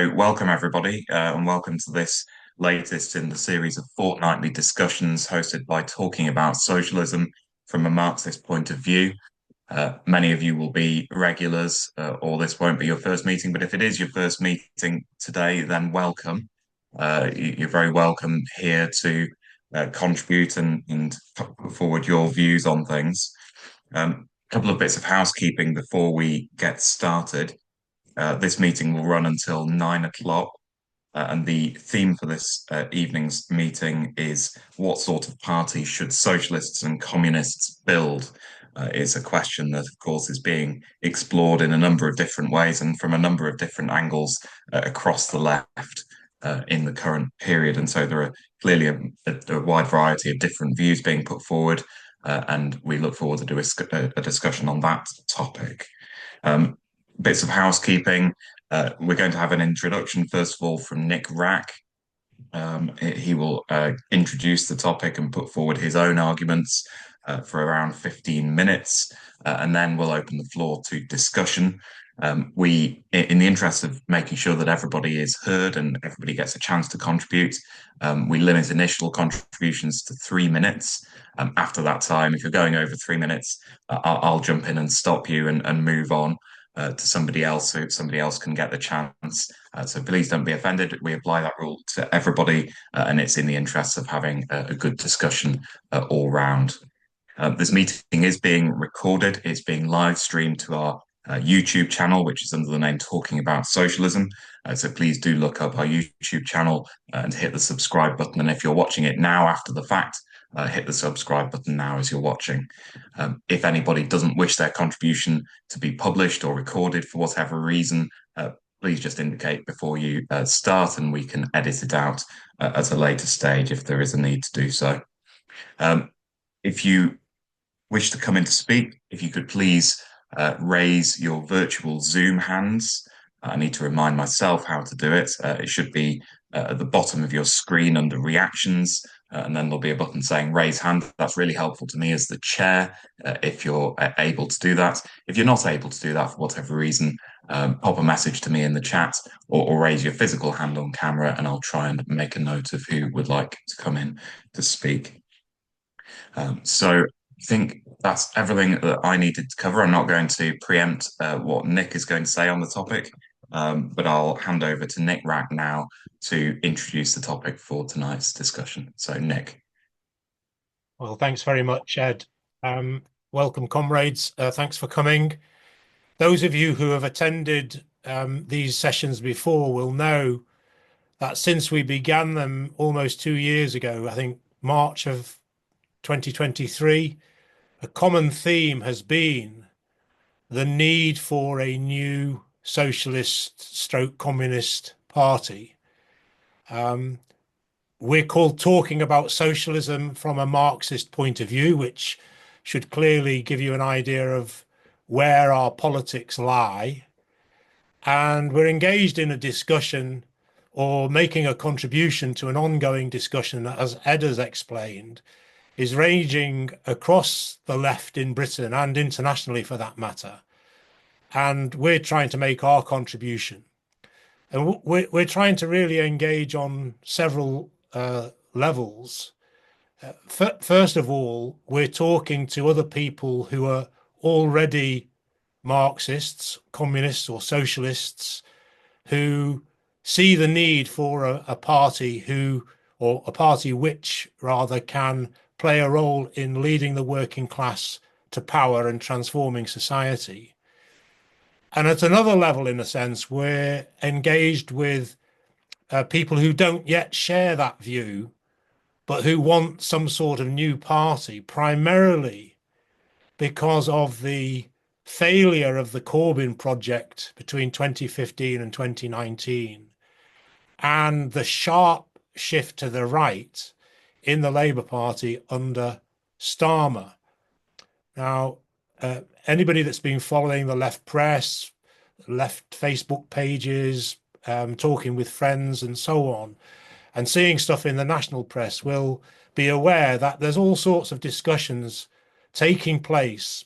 welcome everybody, and welcome to this latest in the series of fortnightly discussions hosted by Talking About Socialism from a Marxist point of view. Many of you will be regulars, or this won't be your first meeting, but if it is your first meeting today, then welcome. You're very welcome here to contribute and put forward your views on things. A couple of bits of housekeeping before we get started. This meeting will run until 9 o'clock, and the theme for this evening's meeting is what sort of party should socialists and communists build? Is a question that, of course, is being explored in a number of different ways and from a number of different angles across the left in the current period. And so there are clearly a wide variety of different views being put forward, and we look forward to a discussion on that topic. Bits of housekeeping. We're going to have an introduction, first of all, from Nick Wrack. He will introduce the topic and put forward his own arguments for around 15 minutes, and then we'll open the floor to discussion. In the interest of making sure that everybody is heard and everybody gets a chance to contribute, we limit initial contributions to 3 minutes. After that time, if you're going over 3 minutes, I'll jump in and stop you and move on to somebody else so somebody else can get the chance. So please don't be offended. We apply that rule to everybody, and it's in the interest of having a good discussion all round. This meeting is being recorded. It's being live streamed to our YouTube channel, which is under the name Talking About Socialism. So please do look up our YouTube channel and hit the subscribe button. And if you're watching it now after the fact, hit the subscribe button now as you're watching. If anybody doesn't wish their contribution to be published or recorded for whatever reason, please just indicate before you start and we can edit it out at a later stage if there is a need to do so. If you wish to come in to speak, if you could please raise your virtual Zoom hands. I need to remind myself how to do it. It should be at the bottom of your screen under reactions, and then there'll be a button saying raise hand. That's really helpful to me as the chair if you're able to do that. If you're not able to do that for whatever reason, pop a message to me in the chat or raise your physical hand on camera, and I'll try and make a note of who would like to come in to speak. So I think that's everything that I needed to cover. I'm not going to preempt what Nick is going to say on the topic, but I'll hand over to Nick Wrack now to introduce the topic for tonight's discussion. So, Nick. Well, thanks very much, Ed. Welcome, comrades. Thanks for coming. Those of you who have attended these sessions before will know that since we began them almost 2 years ago, I think March of 2023, a common theme has been the need for a new socialist stroke communist party. We're called Talking About Socialism from a Marxist point of view, which should clearly give you an idea of where our politics lie. And we're engaged in a discussion or making a contribution to an ongoing discussion that, as Ed has explained, is raging across the left in Britain and internationally for that matter. And we're trying to make our contribution. And we're trying to really engage on several levels. First of all, we're talking to other people who are already Marxists, communists or socialists, who see the need for a party or a party which rather can play a role in leading the working class to power and transforming society. And at another level, in a sense, we're engaged with people who don't yet share that view, but who want some sort of new party, primarily because of the failure of the Corbyn project between 2015 and 2019 and the sharp shift to the right in the Labour Party under Starmer. Now, anybody that's been following the left press, left Facebook pages, talking with friends and so on, and seeing stuff in the national press will be aware that there's all sorts of discussions taking place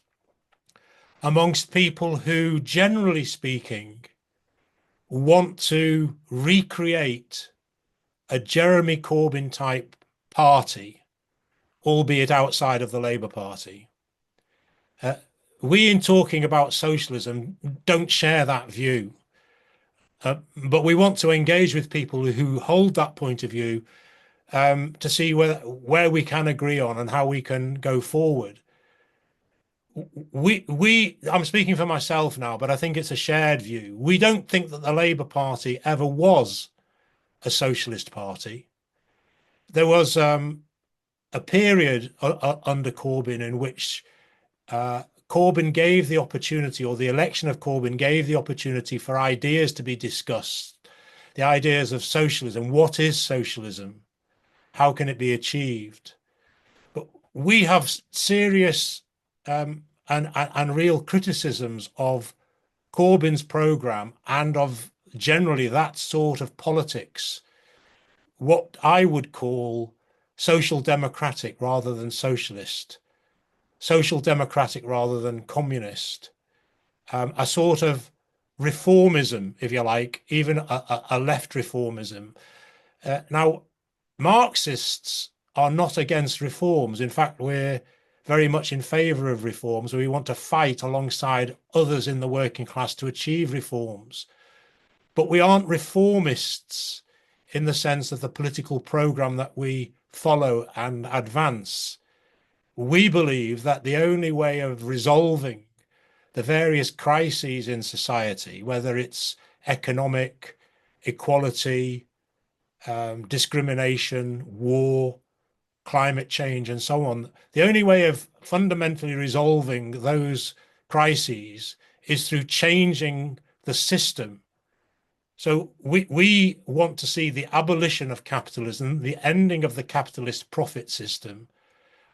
amongst people who, generally speaking, want to recreate a Jeremy Corbyn type party, albeit outside of the Labour Party. We, in talking about socialism, don't share that view. But we want to engage with people who hold that point of view, to see where we can agree on and how we can go forward. I'm speaking for myself now, but I think it's a shared view. We don't think that the Labour Party ever was a socialist party. There was a period under Corbyn in which Corbyn gave the opportunity, or the election of Corbyn gave the opportunity for ideas to be discussed, the ideas of socialism. What is socialism? How can it be achieved? But we have serious and real criticisms of Corbyn's programme and of generally that sort of politics, what I would call social democratic rather than socialist, social democratic rather than communist, a sort of reformism, if you like, even a left reformism. Now, Marxists are not against reforms. In fact, we're very much in favour of reforms. We want to fight alongside others in the working class to achieve reforms. But we aren't reformists in the sense of the political programme that we follow and advance. We believe that the only way of resolving the various crises in society, whether it's economic, equality, discrimination, war, climate change, and so on, the only way of fundamentally resolving those crises is through changing the system. So we want to see the abolition of capitalism, the ending of the capitalist profit system,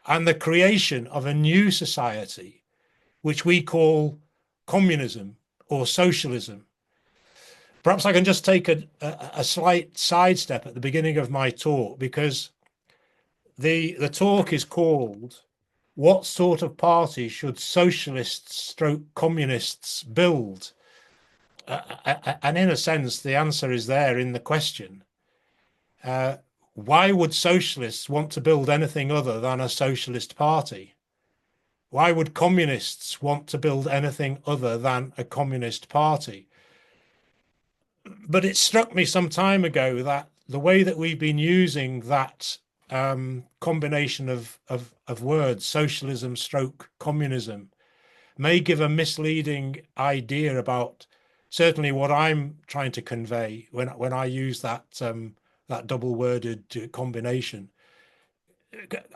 and the creation of a new society, which we call communism or socialism. Perhaps I can just take a slight sidestep at the beginning of my talk, because the talk is called "What Sort of Party Should Socialists stroke Communists Build?" And in a sense, the answer is there in the question. Why would socialists want to build anything other than a socialist party? Why would communists want to build anything other than a communist party? But it struck me some time ago that the way that we've been using that combination of words, socialism stroke communism, may give a misleading idea about certainly what I'm trying to convey when I use that double-worded combination.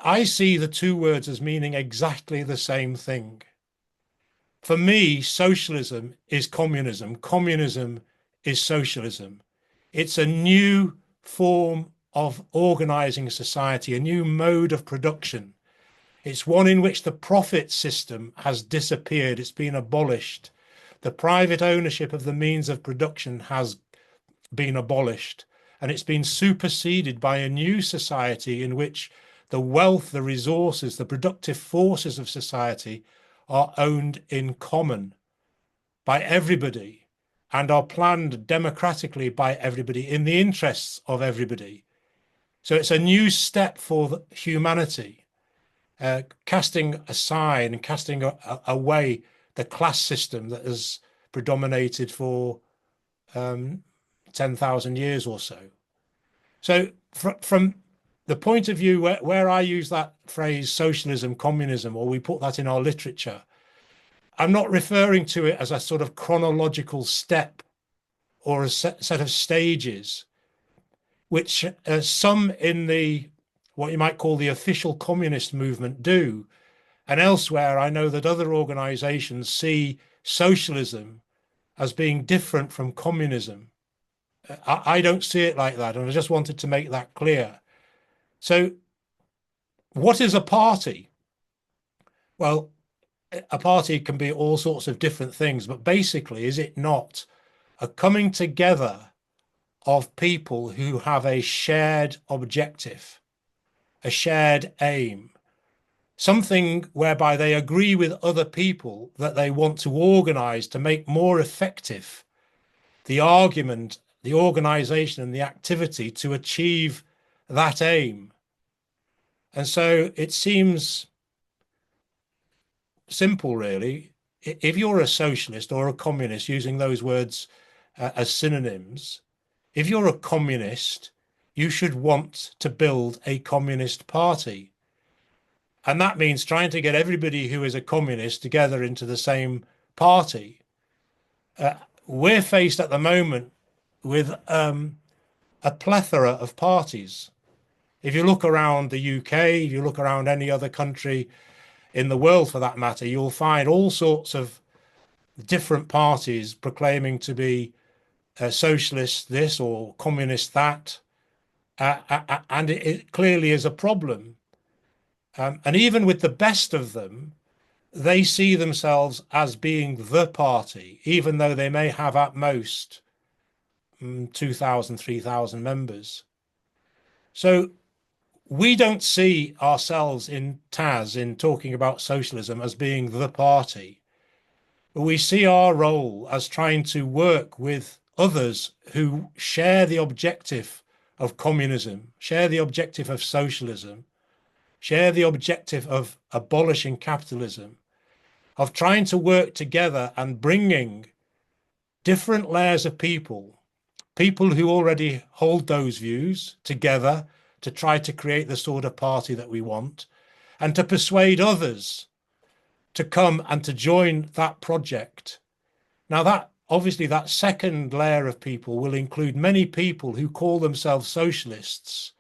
I see the two words as meaning exactly the same thing. For me, socialism is communism. Communism is socialism. It's a new form of organizing society, a new mode of production. It's one in which the profit system has disappeared. It's been abolished. The private ownership of the means of production has been abolished, and it's been superseded by a new society in which the wealth, the resources, the productive forces of society are owned in common by everybody and are planned democratically by everybody in the interests of everybody. So it's a new step for humanity, casting aside and casting away the class system that has predominated for 10,000 years or so. So from the point of view where I use that phrase socialism, communism, or we put that in our literature, I'm not referring to it as a sort of chronological step or a set of stages, which some in the what you might call the official communist movement do. And elsewhere, I know that other organizations see socialism as being different from communism. I don't see it like that, and I just wanted to make that clear. So what is a party? Well, a party can be all sorts of different things, but basically, is it not a coming together of people who have a shared objective, a shared aim, something whereby they agree with other people that they want to organize to make more effective the argument, the organization, and the activity to achieve that aim. And so it seems simple, really. If you're a socialist or a communist, using those words as synonyms, if you're a communist, you should want to build a communist party. And that means trying to get everybody who is a communist together into the same party. We're faced at the moment with a plethora of parties. If you look around the UK, if you look around any other country in the world for that matter, you'll find all sorts of different parties proclaiming to be socialist this or communist that. And it clearly is a problem. And even with the best of them, they see themselves as being the party, even though they may have at most 2,000, 3,000 members. So we don't see ourselves in TAS, in talking about socialism, as being the party. But we see our role as trying to work with others who share the objective of communism, share the objective of socialism, share the objective of abolishing capitalism, of trying to work together and bringing different layers of people who already hold those views together to try to create the sort of party that we want, and to persuade others to come and to join that project. Now, that obviously that second layer of people will include many people who call themselves socialists,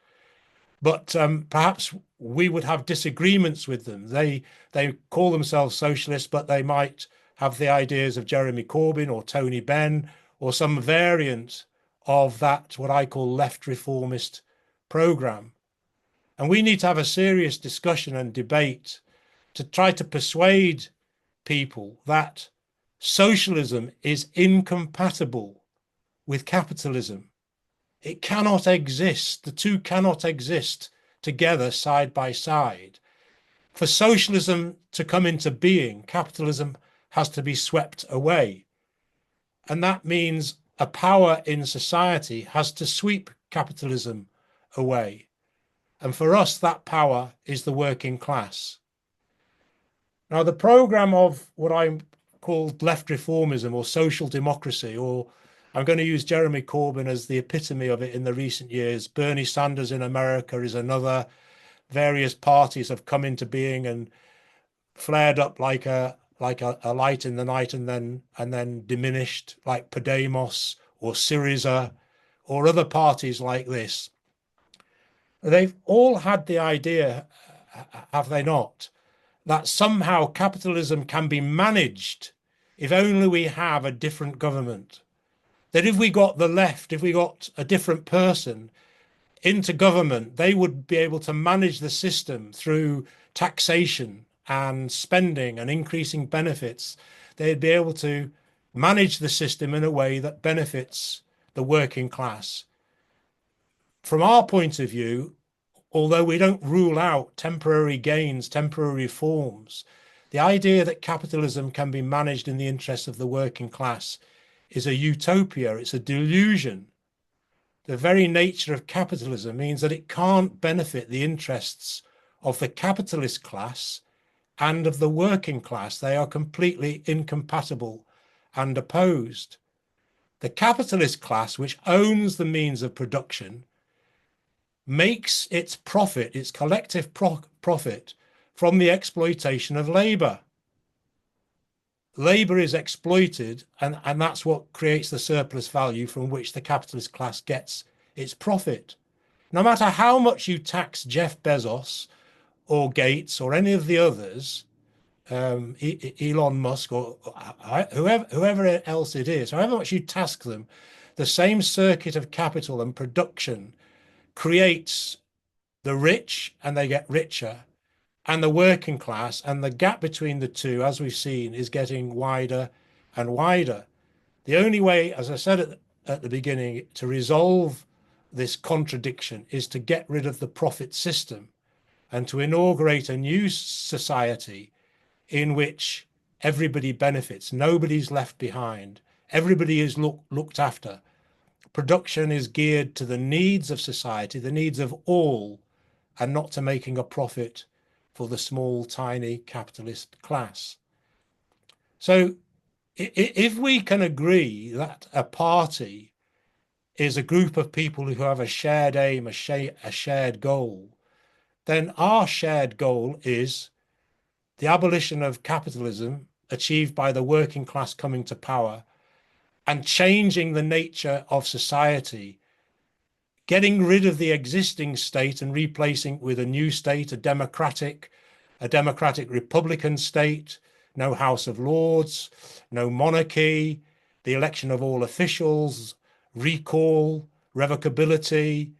but perhaps we would have disagreements with them. They call themselves socialists, but they might have the ideas of Jeremy Corbyn or Tony Benn or some variant of that, what I call left reformist program. And we need to have a serious discussion and debate to try to persuade people that socialism is incompatible with capitalism. It cannot exist. The two cannot exist together side by side. For socialism to come into being, capitalism has to be swept away. And that means a power in society has to sweep capitalism away. And for us, that power is the working class. Now, the program of what I called left reformism or social democracy, or I'm going to use Jeremy Corbyn as the epitome of it in the recent years. Bernie Sanders in America is another. Various parties have come into being and flared up like a light in the night and then diminished, like Podemos or Syriza or other parties like this. They've all had the idea, have they not, that somehow capitalism can be managed if only we have a different government. That if we got the left, if we got a different person into government, they would be able to manage the system through taxation and spending and increasing benefits. They'd be able to manage the system in a way that benefits the working class. From our point of view, although we don't rule out temporary gains, temporary reforms, the idea that capitalism can be managed in the interests of the working class is a utopia. It's a delusion. The very nature of capitalism means that it can't benefit the interests of the capitalist class and of the working class. They are completely incompatible and opposed. The capitalist class, which owns the means of production, makes its profit, its collective profit, from the exploitation of labor. Labor is exploited, and that's what creates the surplus value from which the capitalist class gets its profit. No matter how much you tax Jeff Bezos or Gates or any of the others, Elon Musk or whoever else it is, however much you task them, the same circuit of capital and production creates the rich, and they get richer, and the working class, and the gap between the two, as we've seen, is getting wider and wider. The only way, as I said at the beginning, to resolve this contradiction is to get rid of the profit system and to inaugurate a new society in which everybody benefits, nobody's left behind, Everybody is looked after. Production is geared to the needs of society, the needs of all, and not to making a profit for the small, tiny capitalist class. So if we can agree that a party is a group of people who have a shared aim, a shared goal, then our shared goal is the abolition of capitalism achieved by the working class coming to power and changing the nature of society, getting rid of the existing state and replacing it with a new state, a democratic republican state, no House of Lords, no monarchy, the election of all officials, recall, revocability,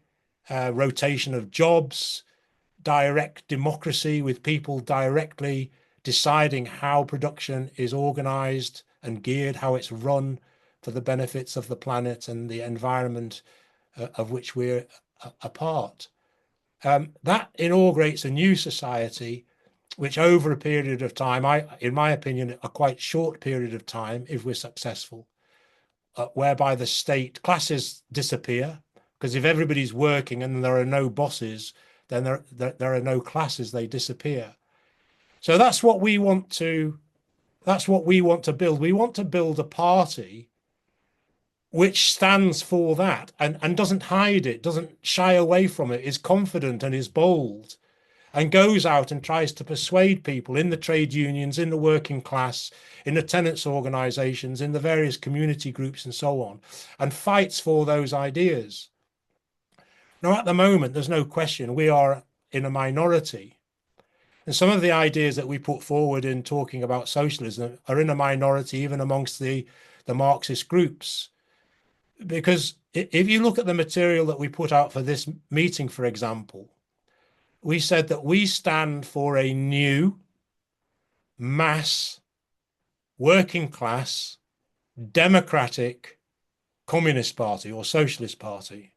rotation of jobs, direct democracy with people directly deciding how production is organized and geared, how it's run for the benefits of the planet and the environment of which we're a part. That inaugurates a new society, which over a period of time, in my opinion, a quite short period of time, if we're successful, whereby the state classes disappear, because if everybody's working and there are no bosses, then there are no classes, they disappear. So that's what we want to build. We want to build a party which stands for that and doesn't hide it, doesn't shy away from it, is confident and is bold, and goes out and tries to persuade people in the trade unions, in the working class, in the tenants' organizations, in the various community groups and so on, and fights for those ideas. Now, at the moment, there's no question we are in a minority. And some of the ideas that we put forward in talking about socialism are in a minority, even amongst the Marxist groups. Because if you look at the material that we put out for this meeting, for example, we said that we stand for a new mass, working class, democratic communist party or socialist party.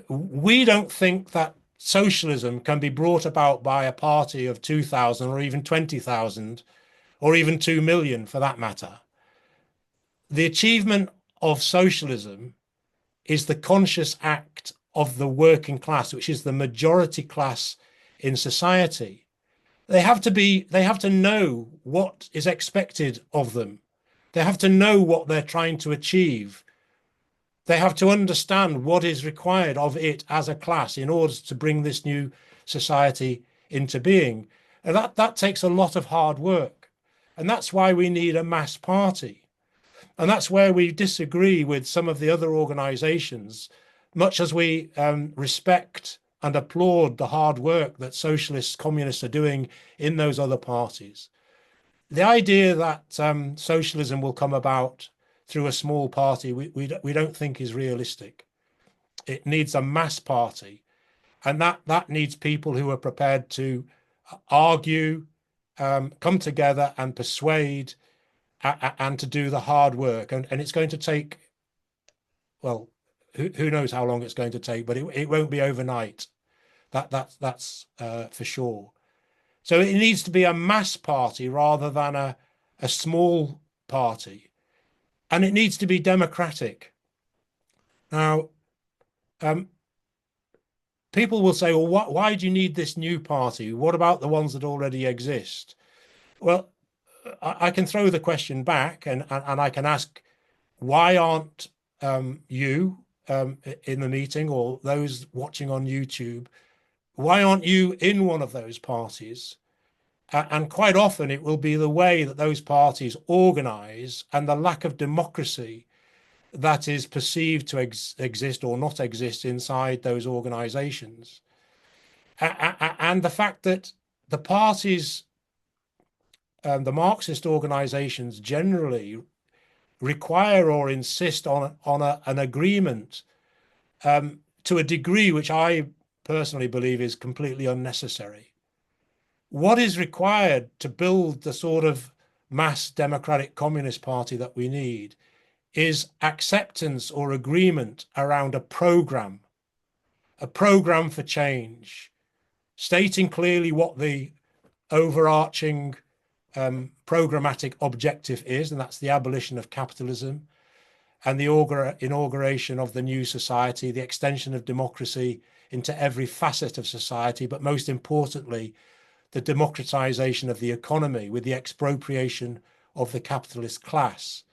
We don't think that socialism can be brought about by a party of 2,000 or even 20,000 or even 2 million for that matter. The achievement of socialism is the conscious act of the working class, which is the majority class in society. They have to know what is expected of them. They have to know what they're trying to achieve. They have to understand what is required of it as a class in order to bring this new society into being. And that takes a lot of hard work. And that's why we need a mass party. And that's where we disagree with some of the other organizations, much as we respect and applaud the hard work that socialists, communists are doing in those other parties. The idea that socialism will come about through a small party, we don't think is realistic. It needs a mass party, and that needs people who are prepared to argue, come together and persuade, and to do the hard work. And it's going to take, well, who knows how long it's going to take, but it won't be overnight. That's for sure. So it needs to be a mass party rather than a small party. And it needs to be democratic. Now, people will say, well, why do you need this new party? What about the ones that already exist? Well, I can throw the question back and I can ask, why aren't you in the meeting or those watching on YouTube, why aren't you in one of those parties? And quite often it will be the way that those parties organize and the lack of democracy that is perceived to exist or not exist inside those organizations. And the fact that the parties, the Marxist organizations generally require or insist on an agreement to a degree which I personally believe is completely unnecessary. What is required to build the sort of mass democratic communist party that we need is acceptance or agreement around a program for change, stating clearly what the overarching programmatic objective is, and that's the abolition of capitalism and the inauguration of the new society, the extension of democracy into every facet of society, but most importantly, the democratization of the economy with the expropriation of the capitalist class.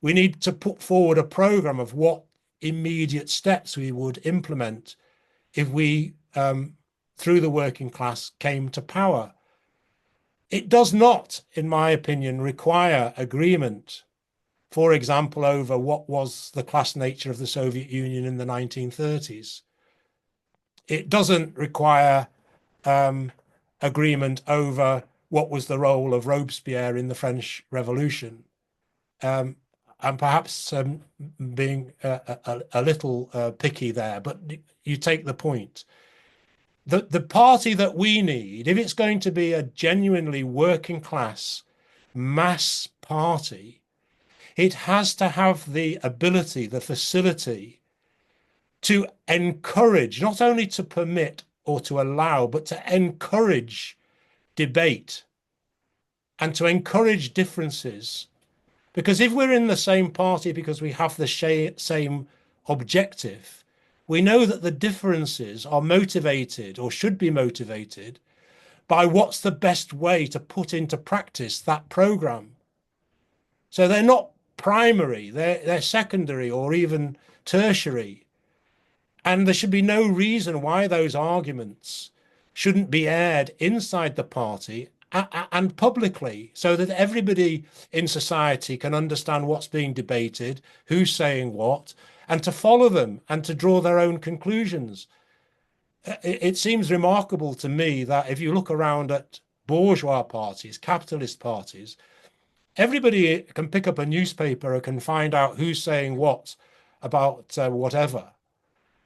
We need to put forward a program of what immediate steps we would implement if we, through the working class, came to power. It does not, in my opinion, require agreement, for example, over what was the class nature of the Soviet Union in the 1930s. It doesn't require agreement over what was the role of Robespierre in the French Revolution. And perhaps being a little picky there, but you take the point. The party that we need, if it's going to be a genuinely working class mass party, it has to have the ability, the facility to encourage, not only to permit or to allow, but to encourage debate and to encourage differences. Because if we're in the same party because we have the same objective, we know that the differences are motivated or should be motivated by what's the best way to put into practice that program. So they're not primary, they're secondary or even tertiary. And there should be no reason why those arguments shouldn't be aired inside the party and publicly, so that everybody in society can understand what's being debated, who's saying what, and to follow them and to draw their own conclusions. It seems remarkable to me that if you look around at bourgeois parties, capitalist parties, everybody can pick up a newspaper or can find out who's saying what about whatever.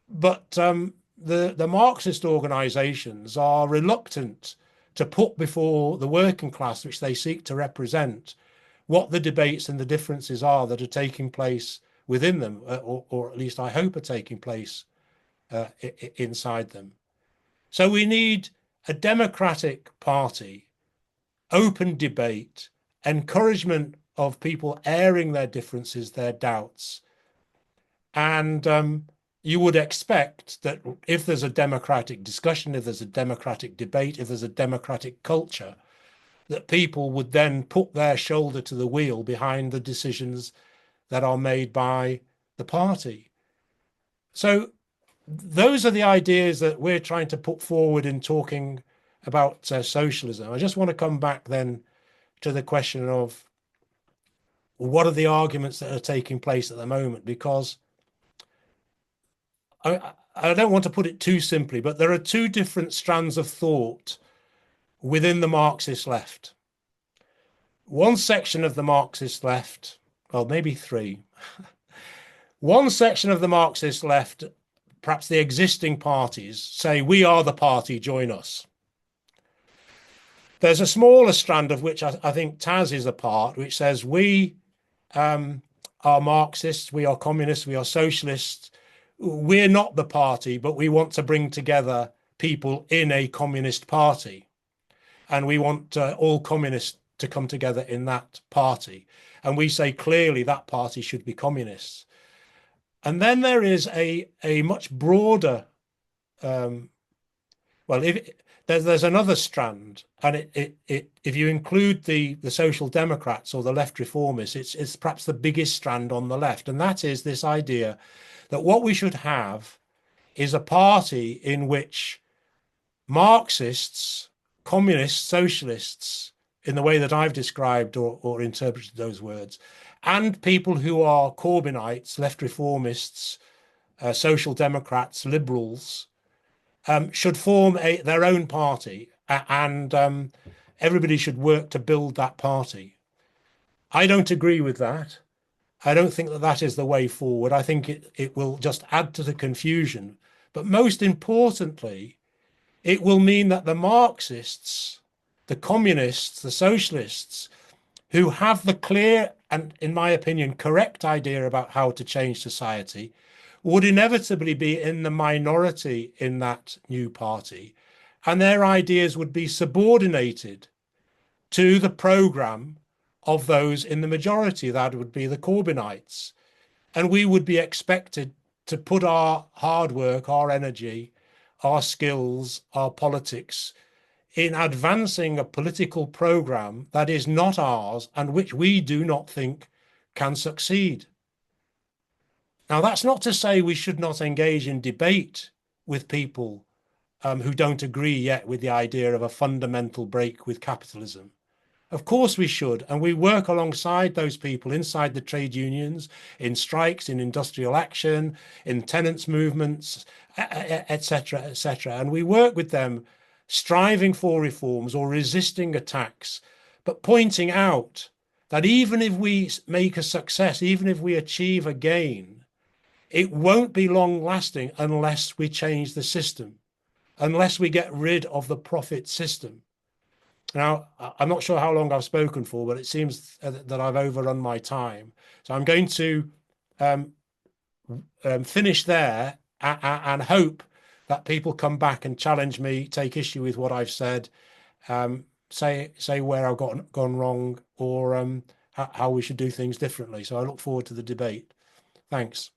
But the Marxist organizations are reluctant to put before the working class, which they seek to represent, what the debates and the differences are that are taking place within them, or at least I hope are taking place inside them. So we need a democratic party, open debate, encouragement of people airing their differences, their doubts. And you would expect that if there's a democratic discussion, if there's a democratic debate, if there's a democratic culture, that people would then put their shoulder to the wheel behind the decisions that are made by the party. So those are the ideas that we're trying to put forward in talking about socialism. I just want to come back then to the question of what are the arguments that are taking place at the moment, because I don't want to put it too simply, but there are two different strands of thought within the Marxist left. One section of the Marxist left, well, maybe three. One section of the Marxist left, perhaps the existing parties, say, we are the party, join us. There's a smaller strand of which I think Taz is a part, which says we are Marxists, we are communists, we are socialists. We're not the party, but we want to bring together people in a communist party. And we want all communists to come together in that party. And we say clearly that party should be communists. And then there is a much broader, well, there's another strand, and if you include the Social Democrats or the left reformists, it's perhaps the biggest strand on the left. And that is this idea that what we should have is a party in which Marxists, communists, socialists, in the way that I've described or interpreted those words, and people who are Corbynites, left reformists, social democrats, liberals, should form their own party, and everybody should work to build that party. I don't agree with that. I don't think that that is the way forward. I think it will just add to the confusion. But most importantly, it will mean that the Marxists, the communists, the socialists, who have the clear and, in my opinion, correct idea about how to change society, would inevitably be in the minority in that new party. And their ideas would be subordinated to the program of those in the majority. That would be the Corbynites. And we would be expected to put our hard work, our energy, our skills, our politics in advancing a political program that is not ours and which we do not think can succeed. Now, that's not to say we should not engage in debate with people who don't agree yet with the idea of a fundamental break with capitalism. Of course we should, and we work alongside those people inside the trade unions, in strikes, in industrial action, in tenants' movements, etc., etc. And we work with them, striving for reforms or resisting attacks, but pointing out that even if we make a success, even if we achieve a gain, it won't be long lasting unless we change the system, unless we get rid of the profit system. Now, I'm not sure how long I've spoken for, but it seems that I've overrun my time. So I'm going to finish there and hope that people come back and challenge me, take issue with what I've said, say where I've gone wrong, or how we should do things differently. So I look forward to the debate. Thanks.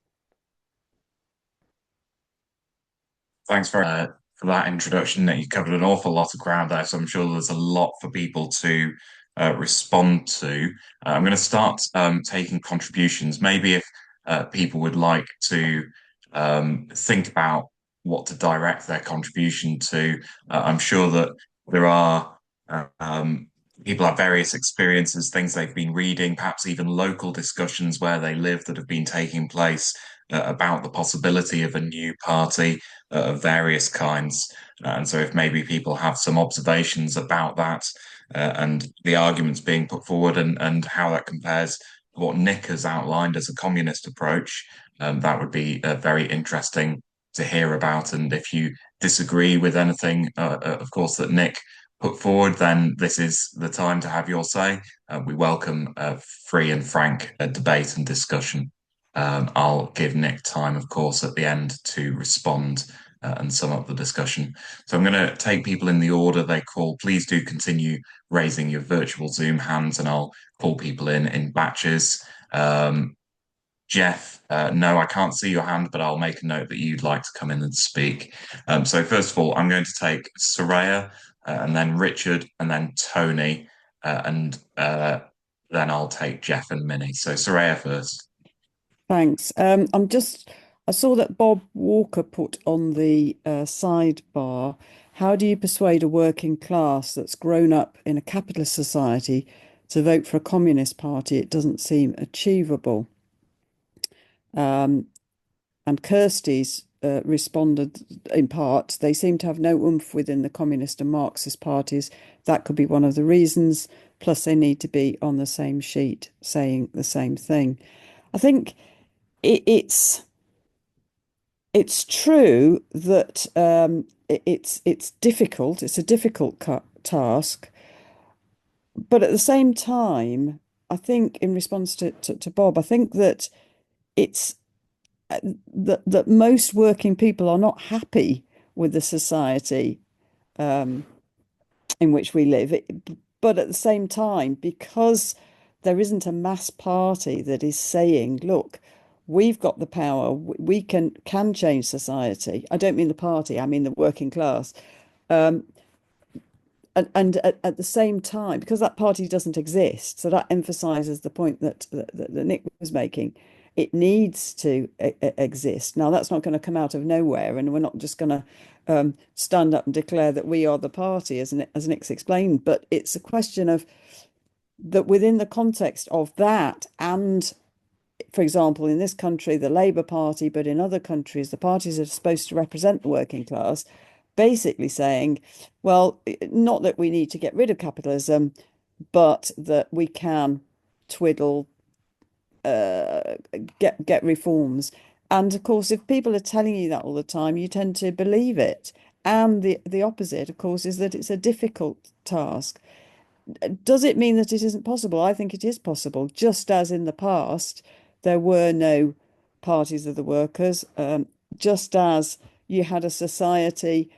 Thanks for that introduction. You covered an awful lot of ground there, so I'm sure there's a lot for people to respond to. I'm going to start taking contributions. Maybe if people would like to think about what to direct their contribution to, I'm sure that there are people have various experiences, things they've been reading, perhaps even local discussions where they live that have been taking place about the possibility of a new party of various kinds. And so, if maybe people have some observations about that and the arguments being put forward and how that compares to what Nick has outlined as a communist approach, that would be very interesting to hear about. And if you disagree with anything, of course, that Nick put forward, then this is the time to have your say. We welcome free and frank debate and discussion. I'll give Nick time, of course, at the end to respond and sum up the discussion. So I'm going to take people in the order they call. Please do continue raising your virtual Zoom hands, and I'll call people in batches. Jeff, no, I can't see your hand, but I'll make a note that you'd like to come in and speak. So first of all, I'm going to take Soraya, and then Richard, and then Tony, and then I'll take Jeff and Minnie. So Soraya first. Thanks. I saw that Bob Walker put on the sidebar, how do you persuade a working class that's grown up in a capitalist society to vote for a communist party? It doesn't seem achievable. And Kirsty's responded in part, they seem to have no oomph within the communist and Marxist parties. That could be one of the reasons. Plus, they need to be on the same sheet saying the same thing. I think it's true that it's difficult. It's a difficult task, but at the same time, I think in response to Bob, I think that it's that most working people are not happy with the society in which we live. But at the same time, because there isn't a mass party that is saying, look, we've got the power, we can change society. I don't mean the party, I mean the working class. And at the same time, because that party doesn't exist, so that emphasizes the point that Nick was making. It needs to exist. Now, that's not going to come out of nowhere, and we're not just going to stand up and declare that we are the party, as Nick's explained. But it's a question of that within the context of that, and for example, in this country, the Labour Party, but in other countries, the parties that are supposed to represent the working class, basically saying, well, not that we need to get rid of capitalism, but that we can twiddle, get reforms. And of course, if people are telling you that all the time, you tend to believe it. And the opposite, of course, is that it's a difficult task. Does it mean that it isn't possible? I think it is possible. Just as in the past, there were no parties of the workers, just as you had a society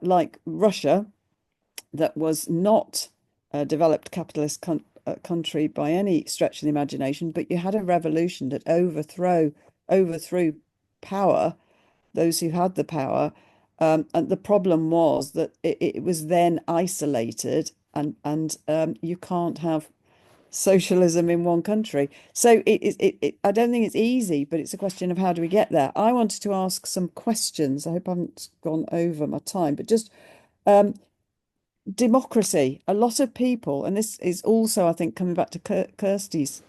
like Russia that was not developed capitalist country by any stretch of the imagination, but you had a revolution that overthrew power, those who had the power. And the problem was that it was then isolated, and you can't have socialism in one country. So I don't think it's easy, but it's a question of how do we get there. I wanted to ask some questions. I hope I haven't gone over my time, but just democracy. A lot of people, and this is also, I think, coming back to Kirsty's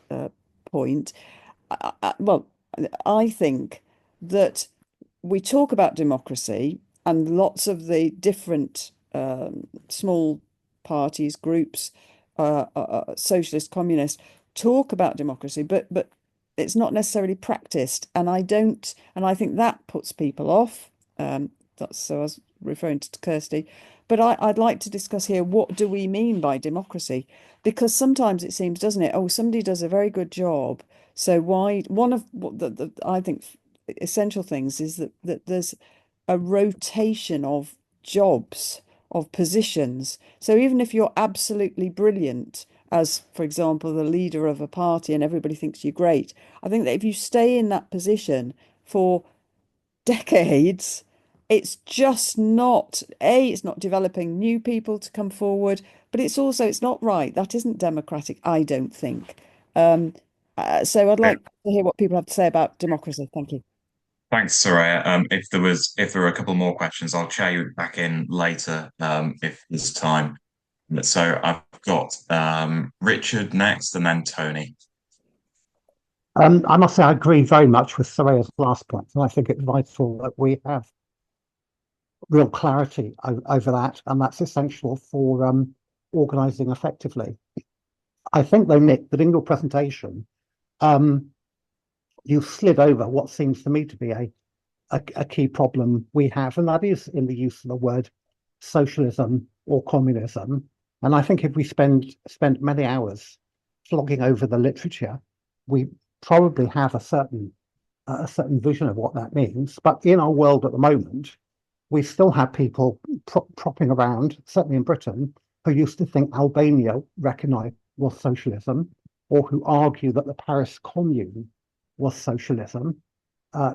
point. Well, I think that we talk about democracy, and lots of the different small parties, groups, socialist, communist, talk about democracy, but it's not necessarily practiced, and I think that puts people off. So I was referring to Kirsty, but I'd like to discuss here, what do we mean by democracy? Because sometimes it seems, doesn't it? Oh, somebody does a very good job. So why? One of what I think essential things is that there's a rotation of jobs, of positions. So even if you're absolutely brilliant, as for example the leader of a party, and everybody thinks you're great, I think that if you stay in that position for decades, it's just not, it's not developing new people to come forward, but it's also, it's not right. That isn't democratic, I don't think. So I'd like to hear what people have to say about democracy. Thank you. Thanks, Soraya. If there are a couple more questions, I'll chair you back in later, if there's time. So I've got Richard next, and then Tony. I must say I agree very much with Soraya's last point, and I think it's vital that we have real clarity over that, and that's essential for organising effectively. I think, though, Nick, that in your presentation, you slid over what seems to me to be a key problem we have, and that is in the use of the word socialism or communism. And I think if we spent many hours flogging over the literature, we probably have a certain vision of what that means. But in our world at the moment, we still have people propping around, certainly in Britain, who used to think Albania recognized was socialism, or who argue that the Paris Commune was socialism,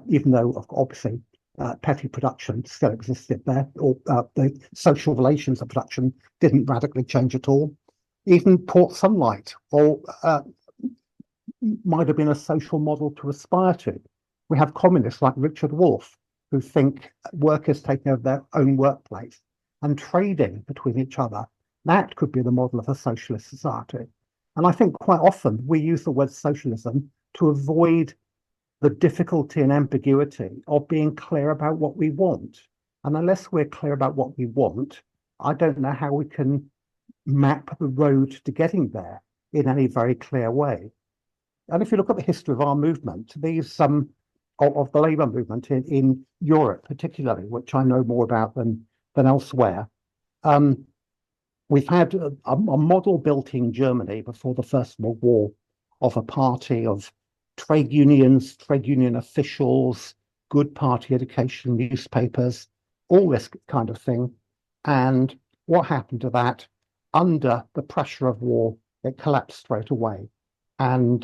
even though obviously petty production still existed there, or the social relations of production didn't radically change at all. Even Port Sunlight might have been a social model to aspire to. We have communists like Richard Wolff, who think workers taking over their own workplace and trading between each other, that could be the model of a socialist society. And I think quite often we use the word socialism to avoid the difficulty and ambiguity of being clear about what we want. And unless we're clear about what we want, I don't know how we can map the road to getting there in any very clear way. And if you look at the history of our movement, these of the labour movement in Europe particularly, which I know more about than elsewhere, we've had a model built in Germany before the First World War of a party of trade unions, trade union officials, good party education, newspapers, all this kind of thing. And what happened to that? Under the pressure of war, it collapsed straight away. And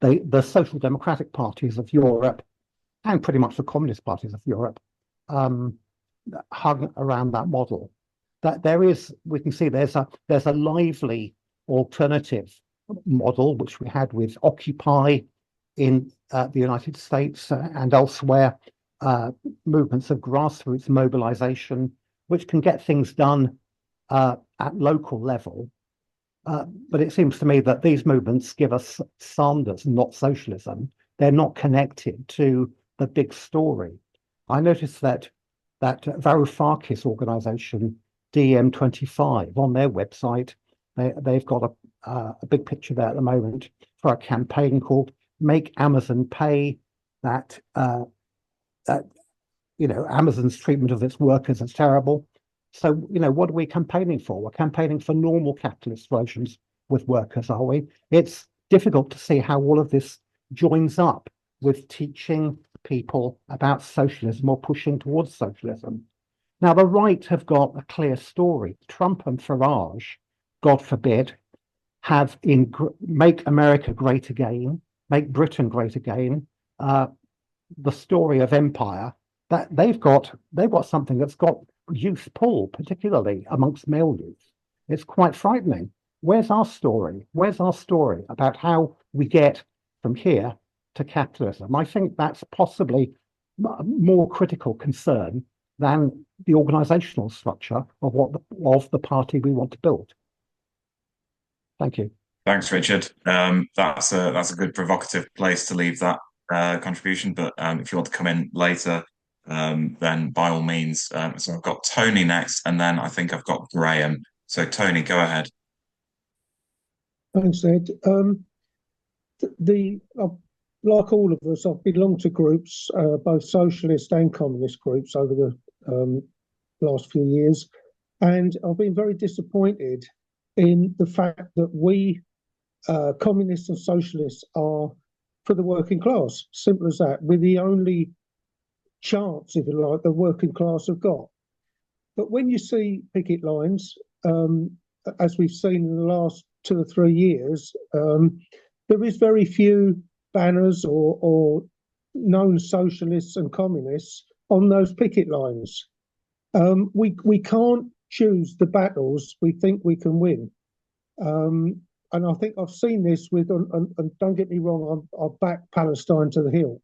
the social democratic parties of Europe, and pretty much the communist parties of Europe, hung around that model. That we can see there's a lively alternative model, which we had with Occupy in the United States and elsewhere, movements of grassroots mobilization, which can get things done at local level. But it seems to me that these movements give us Sanders, not socialism. They're not connected to the big story. I noticed that Varoufakis organization, DiEM25, on their website, they've got a big picture there at the moment for a campaign called Make Amazon Pay. That Amazon's treatment of its workers is terrible. So, what are we campaigning for? We're campaigning for normal capitalist relations with workers, are we? It's difficult to see how all of this joins up with teaching people about socialism or pushing towards socialism. Now, the right have got a clear story. Trump and Farage, God forbid, have in Make America Great Again, Make Britain Great Again, the story of empire, that they've got something that's got youth pull, particularly amongst male youth. It's quite frightening. Where's our story? Where's our story about how we get from here to capitalism? I think that's possibly a more critical concern than the organizational structure of the party we want to build. Thank you. Thanks, Richard. That's a good provocative place to leave that contribution. But if you want to come in later, then by all means. So I've got Tony next, and then I think I've got Graham. So Tony, go ahead. Thanks, Ed. Like all of us, I've belonged to groups, both socialist and communist groups, over the last few years, and I've been very disappointed in the fact that we, communists and socialists, are for the working class. Simple as that. We're the only chance, if you like, the working class have got. But when you see picket lines, as we've seen in the last 2 or 3 years, there is very few banners or known socialists and communists on those picket lines. We can't choose the battles we think we can win. And I think I've seen this with, and don't get me wrong, I back Palestine to the hill,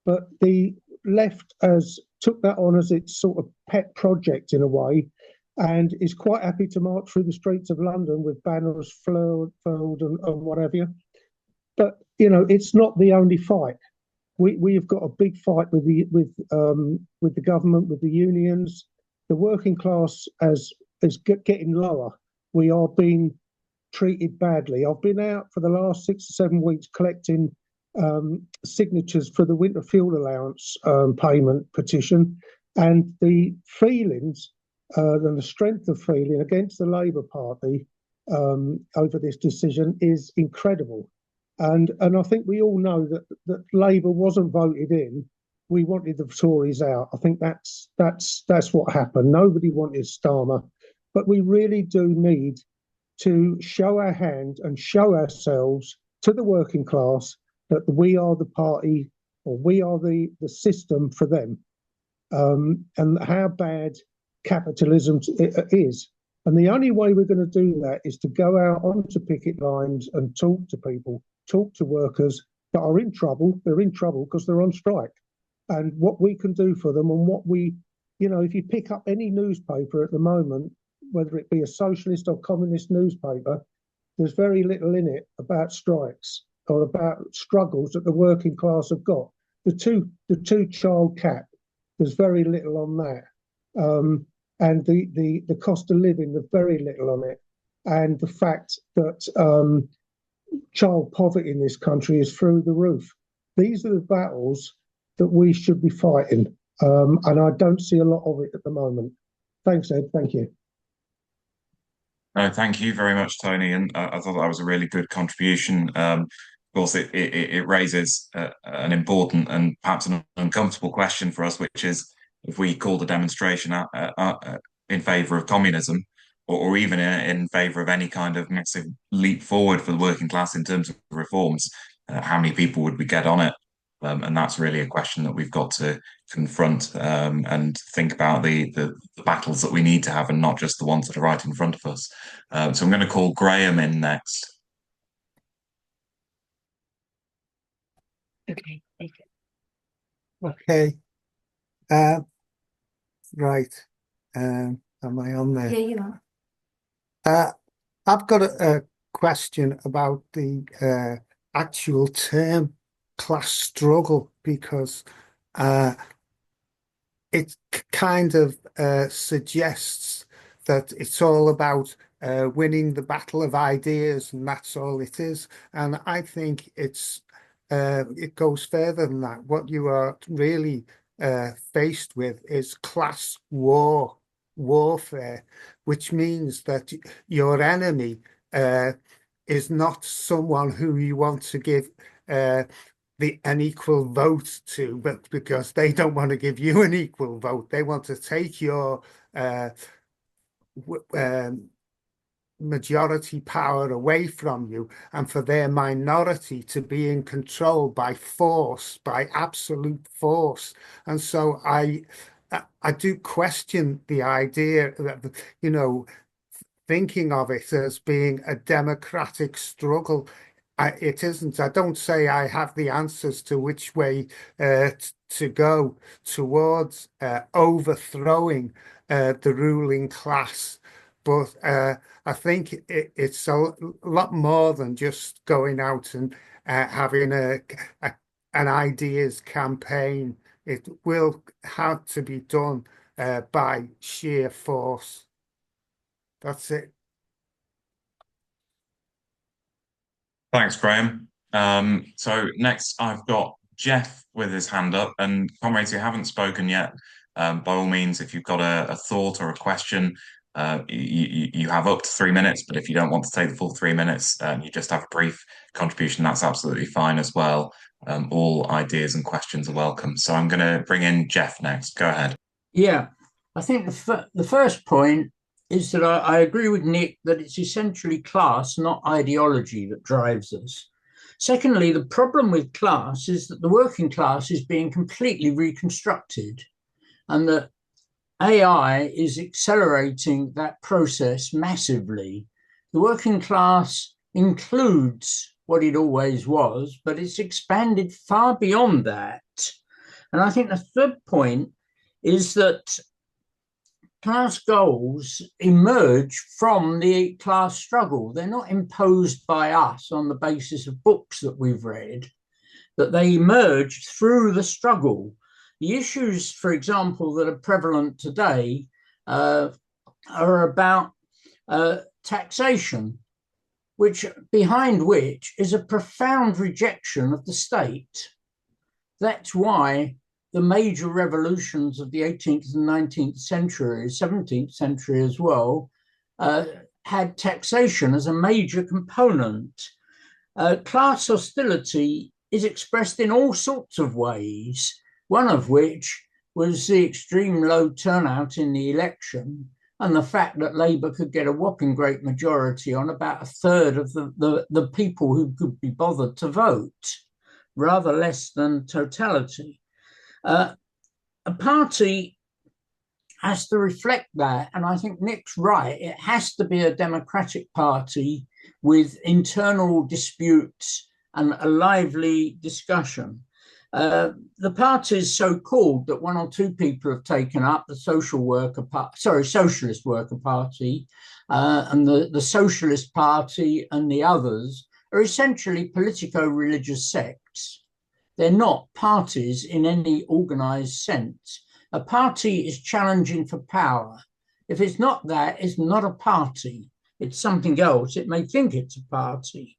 but the left has took that on as its sort of pet project in a way, and is quite happy to march through the streets of London with banners furled and what have you. But you know, it's not the only fight. We've got a big fight with the government, with the unions. The working class is getting lower. We are being treated badly. I've been out for the last 6 or 7 weeks collecting signatures for the winter fuel allowance payment petition, and the feelings and the strength of feeling against the Labour Party over this decision is incredible. And I think we all know that Labour wasn't voted in. We wanted the Tories out. I think that's what happened. Nobody wanted Starmer, but we really do need to show our hand and show ourselves to the working class that we are the party, or we are the system for them, and how bad capitalism is. And the only way we're going to do that is to go out onto picket lines and talk to people, talk to workers that are in trouble. They're in trouble because they're on strike, and what we can do for them, and what we, you know, if you pick up any newspaper at the moment, whether it be a socialist or communist newspaper, there's very little in it about strikes or about struggles that the working class have got. The two child cap, there's very little on that. And the cost of living, there's very little on it. And the fact that child poverty in this country is through the roof. These are the battles that we should be fighting. And I don't see a lot of it at the moment. Thanks, Ed. Thank you. No, thank you very much, Tony. And I thought that was a really good contribution. Of course, it raises an important and perhaps an uncomfortable question for us, which is if we call the demonstration in favour of communism, or even in favour of any kind of massive leap forward for the working class in terms of reforms, how many people would we get on it? And that's really a question that we've got to confront and think about the battles that we need to have, and not just the ones that are right in front of us. So I'm going to call Graham in next. Okay. Right. Am I on there? Yeah, you are. I've got a question about the actual term class struggle, because it kind of suggests that it's all about winning the battle of ideas, and that's all it is. And I think it goes further than that. What you are really faced with is class warfare, which means that your enemy is not someone who you want to give an equal vote to, but because they don't want to give you an equal vote, they want to take your majority power away from you, and for their minority to be in control by force, by absolute force. And so I do question the idea that, you know, thinking of it as being a democratic struggle. It isn't. I don't say I have the answers to which way to go towards overthrowing the ruling class. But I think it's a lot more than just going out and having an ideas campaign. It will have to be done by sheer force. That's it. Thanks, Graham. So next I've got Jeff with his hand up, and comrades who haven't spoken yet, by all means, if you've got a thought or a question, you have up to 3 minutes, but if you don't want to take the full 3 minutes, you just have a brief contribution, that's absolutely fine as well. All ideas and questions are welcome. So I'm going to bring in Jeff next. Go ahead. Yeah, I think the first point is that I agree with Nick that it's essentially class, not ideology, that drives us. Secondly, the problem with class is that the working class is being completely reconstructed, and that AI is accelerating that process massively. The working class includes what it always was, but it's expanded far beyond that. And I think the third point is that class goals emerge from the class struggle. They're not imposed by us on the basis of books that we've read, that they emerge through the struggle. The issues, for example, that are prevalent today are about taxation, behind which is a profound rejection of the state. That's why the major revolutions of the 18th and 19th century, 17th century as well, had taxation as a major component. Class hostility is expressed in all sorts of ways, one of which was the extreme low turnout in the election and the fact that Labour could get a whopping great majority on about a third of the people who could be bothered to vote, rather less than totality. A party has to reflect that, and I think Nick's right. It has to be a democratic party with internal disputes and a lively discussion. The party is so called that one or two people have taken up the Socialist Worker Party, and the Socialist Party and the others are essentially politico-religious sects. They're not parties in any organized sense. A party is challenging for power. If it's not that, it's not a party. It's something else. It may think it's a party.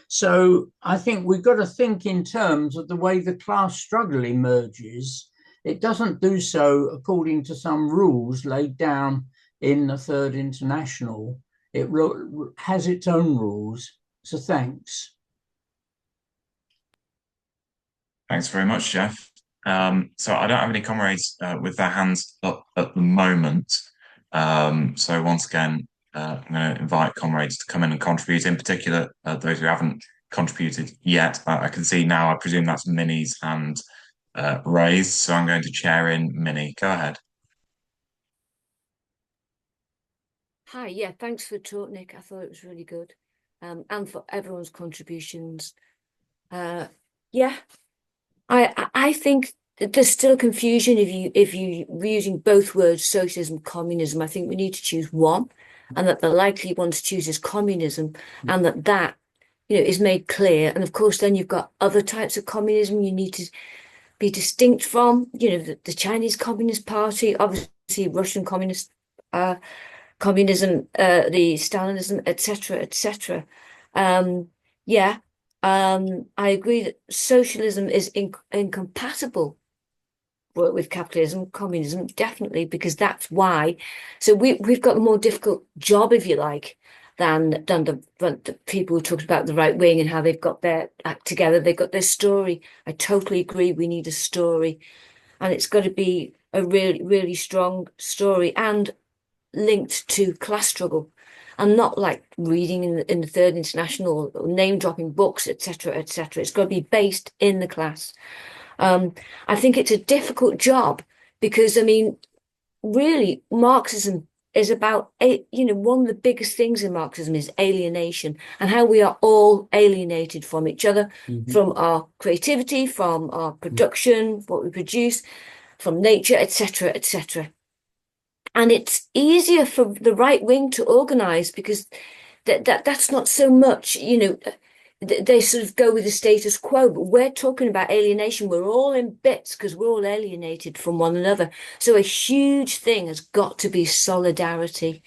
So I think we've got to think in terms of the way the class struggle emerges. It doesn't do so according to some rules laid down in the Third International. It has its own rules. So thanks. Thanks very much, Jeff. So I don't have any comrades with their hands up at the moment. So once again, I'm going to invite comrades to come in and contribute, in particular, those who haven't contributed yet. I can see now, I presume that's Minnie's hand raised. So I'm going to chair in Minnie. Go ahead. Hi, yeah, thanks for the talk, Nick. I thought it was really good. And for everyone's contributions. Yeah, I think that there's still confusion if you were using both words, socialism, communism. I think we need to choose one, and that the likely one to choose is communism, and that is made clear. And of course, then you've got other types of communism you need to be distinct from. The Chinese Communist Party, obviously Russian communist communism, the Stalinism, etc., etc. I agree that socialism is incompatible with capitalism, communism, definitely, because that's why. So we've got a more difficult job, if you like, than the people who talked about the right wing and how they've got their act together. They've got their story. I totally agree. We need a story, and it's got to be a really, really strong story and linked to class struggle, and not like reading in the Third International or name dropping books, etc., etc. It's got to be based in the class. I think it's a difficult job because, I mean, really, Marxism is about, one of the biggest things in Marxism is alienation and how we are all alienated from each other, from our creativity, from our production, what we produce, from nature, etc., etc. And it's easier for the right wing to organize because that's not so much, they sort of go with the status quo, but we're talking about alienation. We're all in bits because we're all alienated from one another. So a huge thing has got to be solidarity,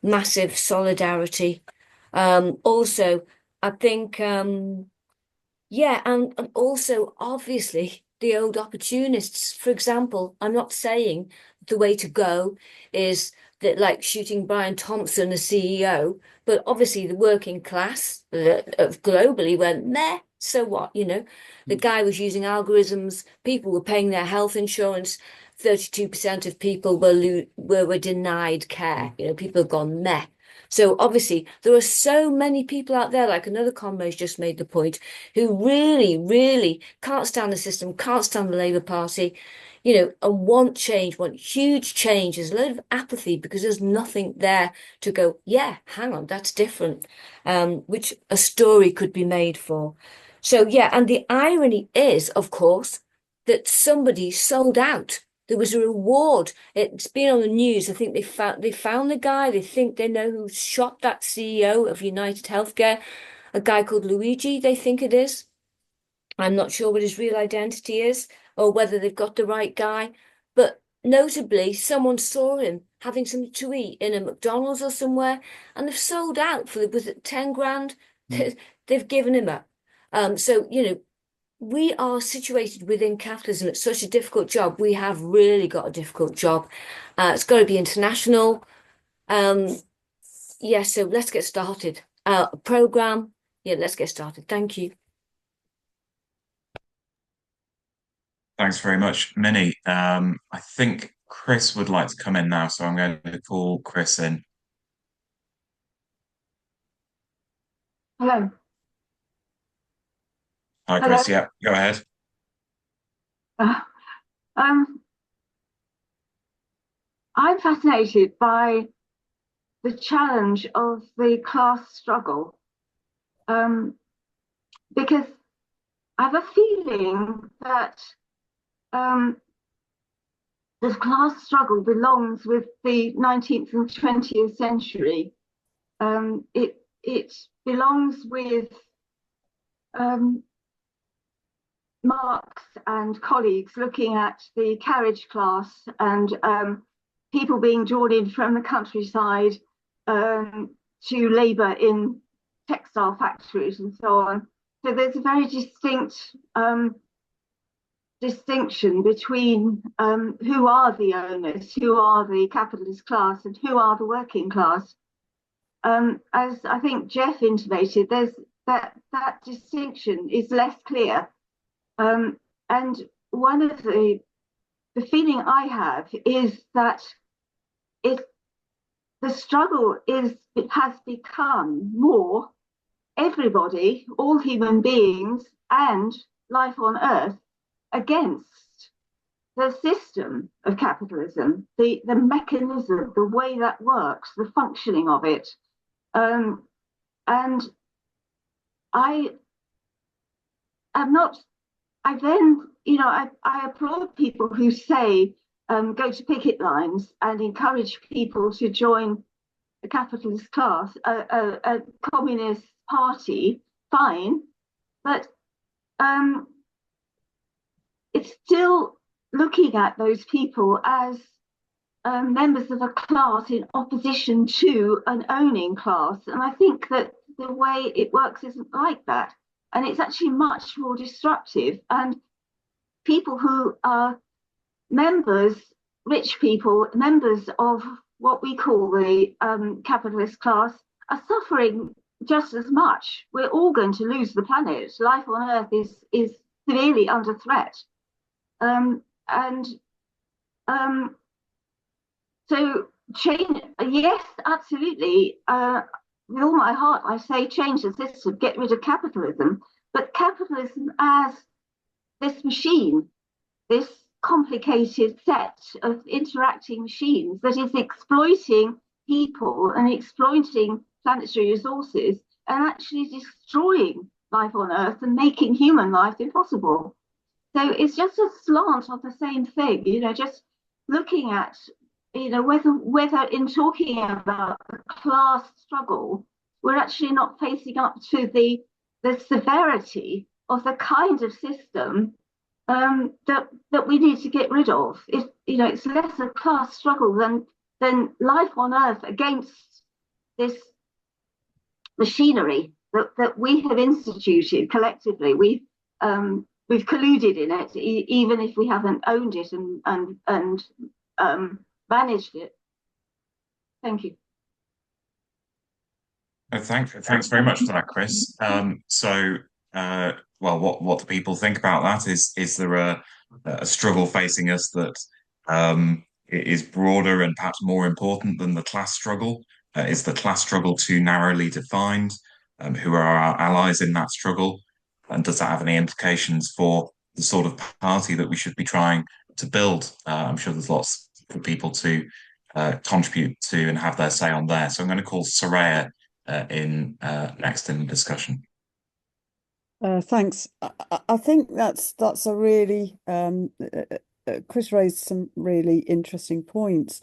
massive solidarity. Also, I think, yeah, and also obviously the old opportunists. For example, I'm not saying the way to go is that like shooting Brian Thompson, the CEO, but obviously the working class globally went, meh, so what, The guy was using algorithms, people were paying their health insurance, 32% of people were denied care, people have gone meh. So obviously there are so many people out there, like another comrade just made the point, who really, really can't stand the system, can't stand the Labour Party, and want change, want huge change. There's a lot of apathy because there's nothing there to go, yeah, hang on, that's different, which a story could be made for. So, yeah, and the irony is, of course, that somebody sold out. There was a reward. It's been on the news. I think they found the guy. They think they know who shot that CEO of United Healthcare, a guy called Luigi, they think it is. I'm not sure what his real identity is or whether they've got the right guy. But notably, someone saw him having something to eat in a McDonald's or somewhere, and they've sold out for, was it 10 grand? They've given him up. So, we are situated within capitalism. It's such a difficult job. We have really got a difficult job. It's got to be international. Yeah, so let's get started. Program. Yeah, let's get started. Thank you. Thanks very much, Minnie. I think Chris would like to come in now, so I'm going to call Chris in. Hello. Hi, Chris. Hello. Yeah, go ahead. I'm fascinated by the challenge of the class struggle, because I have a feeling that the class struggle belongs with the 19th and 20th century. It belongs with Marx and colleagues looking at the carriage class and people being drawn in from the countryside to labour in textile factories and so on. So there's a very distinct distinction between who are the owners, who are the capitalist class, and who are the working class. As I think Jeff intimated, there's that distinction is less clear. And one of the feeling I have is that the struggle has become more everybody, all human beings and life on earth against the system of capitalism, the mechanism, the way that works, the functioning of it. And I applaud people who say go to picket lines and encourage people to join the capitalist class, a communist party, fine, but it's still looking at those people as members of a class in opposition to an owning class. And I think that the way it works isn't like that. And it's actually much more destructive. And people who are members, rich people, members of what we call the capitalist class, are suffering just as much. We're all going to lose the planet. Life on Earth is severely under threat. And so change, yes, absolutely. With all my heart, I say change the system, get rid of capitalism. But capitalism as this machine, this complicated set of interacting machines that is exploiting people and exploiting planetary resources and actually destroying life on Earth and making human life impossible. So it's just a slant of the same thing, just looking at, whether in talking about the class struggle, we're actually not facing up to the severity of the kind of system that we need to get rid of. It's less a class struggle than life on Earth against this machinery that we have instituted collectively. We've colluded in it, even if we haven't owned it and managed it. Thank you. Thanks very much for that, Chris. Well, what do people think about that? Is there a struggle facing us that is broader and perhaps more important than the class struggle? Is the class struggle too narrowly defined? Who are our allies in that struggle? And does that have any implications for the sort of party that we should be trying to build? I'm sure there's lots for people to contribute to and have their say on there. So I'm going to call Soraya next in the discussion. Thanks. I think that's a really Chris raised some really interesting points.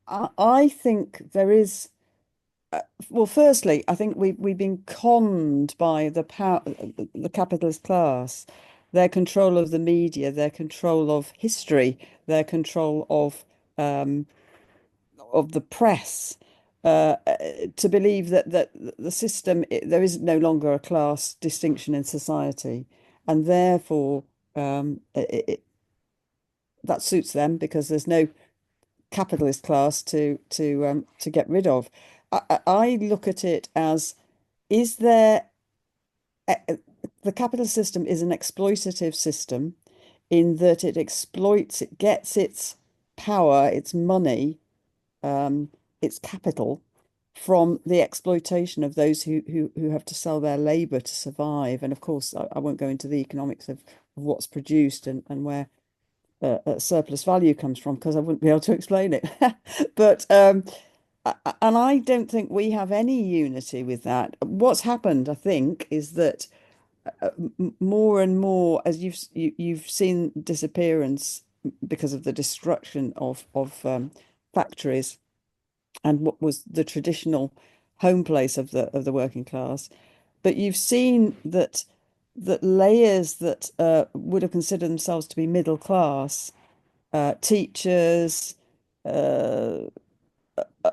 I think there is. Well, firstly, I think we've been conned by the capitalist class, their control of the media, their control of history, their control of the press, to believe that the system, there is no longer a class distinction in society, and therefore that suits them because there's no capitalist class to get rid of. I look at it as, is there the capitalist system is an exploitative system in that it exploits, it gets its power, its money, its capital from the exploitation of those who have to sell their labor to survive. And of course, I won't go into the economics of what's produced and where surplus value comes from, because I wouldn't be able to explain it. But and I don't think we have any unity with that. What's happened, I think, is that more and more, as you've seen disappearance because of the destruction of factories and what was the traditional home place of the working class, but you've seen that layers that would have considered themselves to be middle class, teachers,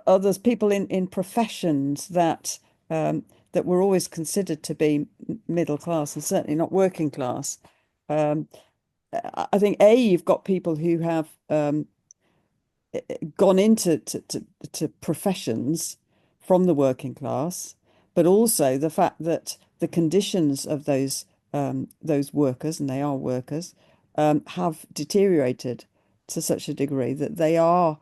others, people in professions that that were always considered to be middle class and certainly not working class. I think you've got people who have gone into to professions from the working class, but also the fact that the conditions of those workers, and they are workers, have deteriorated to such a degree that they are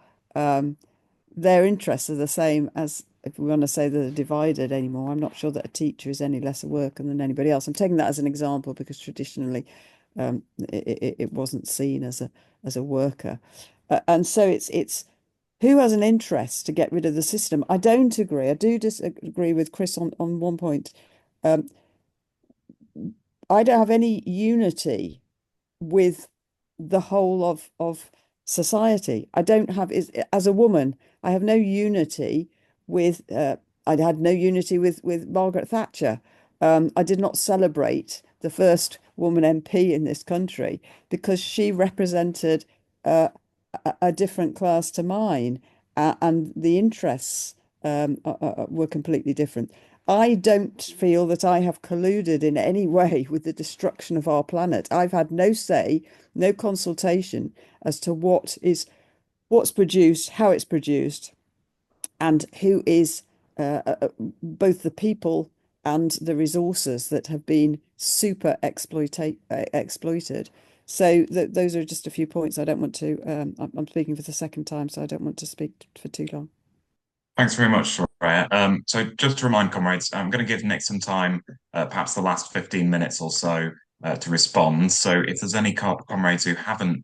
their interests are the same as, if we want to say they're divided anymore. I'm not sure that a teacher is any less a worker than anybody else. I'm taking that as an example because traditionally it wasn't seen as a worker. And so it's who has an interest to get rid of the system. I don't agree. I do disagree with Chris on one point. I don't have any unity with the whole of society. I don't have, as a woman, I have no unity with, I had no unity with Margaret Thatcher. I did not celebrate the first woman MP in this country because she represented a different class to mine, and the interests were completely different. I don't feel that I have colluded in any way with the destruction of our planet. I've had no say, no consultation as to what's produced, how it's produced, and who is both the people and the resources that have been super exploited. So those are just a few points. I don't want to, I'm speaking for the second time, so I don't want to speak for too long. Thanks very much, Soraya. So just to remind comrades, I'm going to give Nick some time, perhaps the last 15 minutes or so, to respond. So if there's any comrades who haven't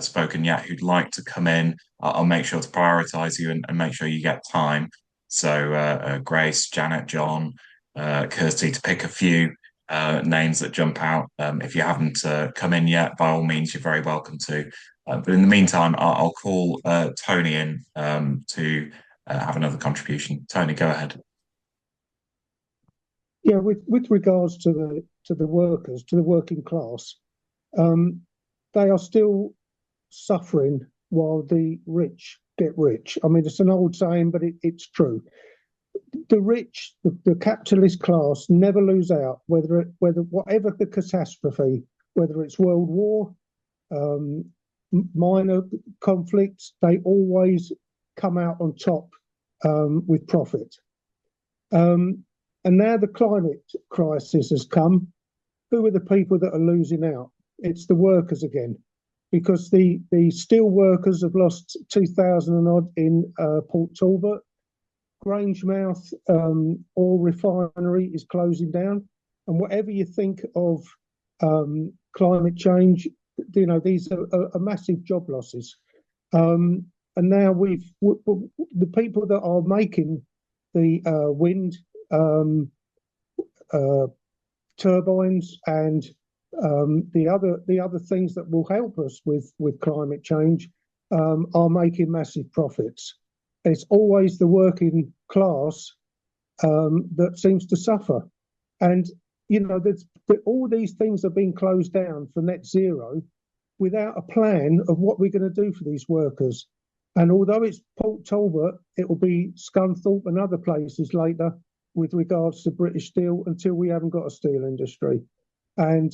spoken yet who'd like to come in, I'll make sure to prioritise you and make sure you get time. So Grace, Janet, John, Kirsty, to pick a few names that jump out. If you haven't come in yet, by all means, you're very welcome to. But in the meantime, I'll call Tony in to have another contribution. Tony, go ahead. Yeah, with regards to the workers, to the working class, they are still suffering while the rich get rich. I mean, it's an old saying, but it's true. The rich, the capitalist class, never lose out, whether whatever the catastrophe, whether it's World War, minor conflicts, they always come out on top with profit. And now the climate crisis has come. Who are the people that are losing out? It's the workers again, because the steel workers have lost 2,000 and odd in Port Talbot. Grangemouth oil refinery is closing down. And whatever you think of climate change, you know, these are massive job losses. And now the people that are making the wind turbines and the other things that will help us with climate change are making massive profits. It's always the working class that seems to suffer. And, you know, all these things are being closed down for net zero without a plan of what we're going to do for these workers. And although it's Port Talbot, it will be Scunthorpe and other places later with regards to British Steel until we haven't got a steel industry. And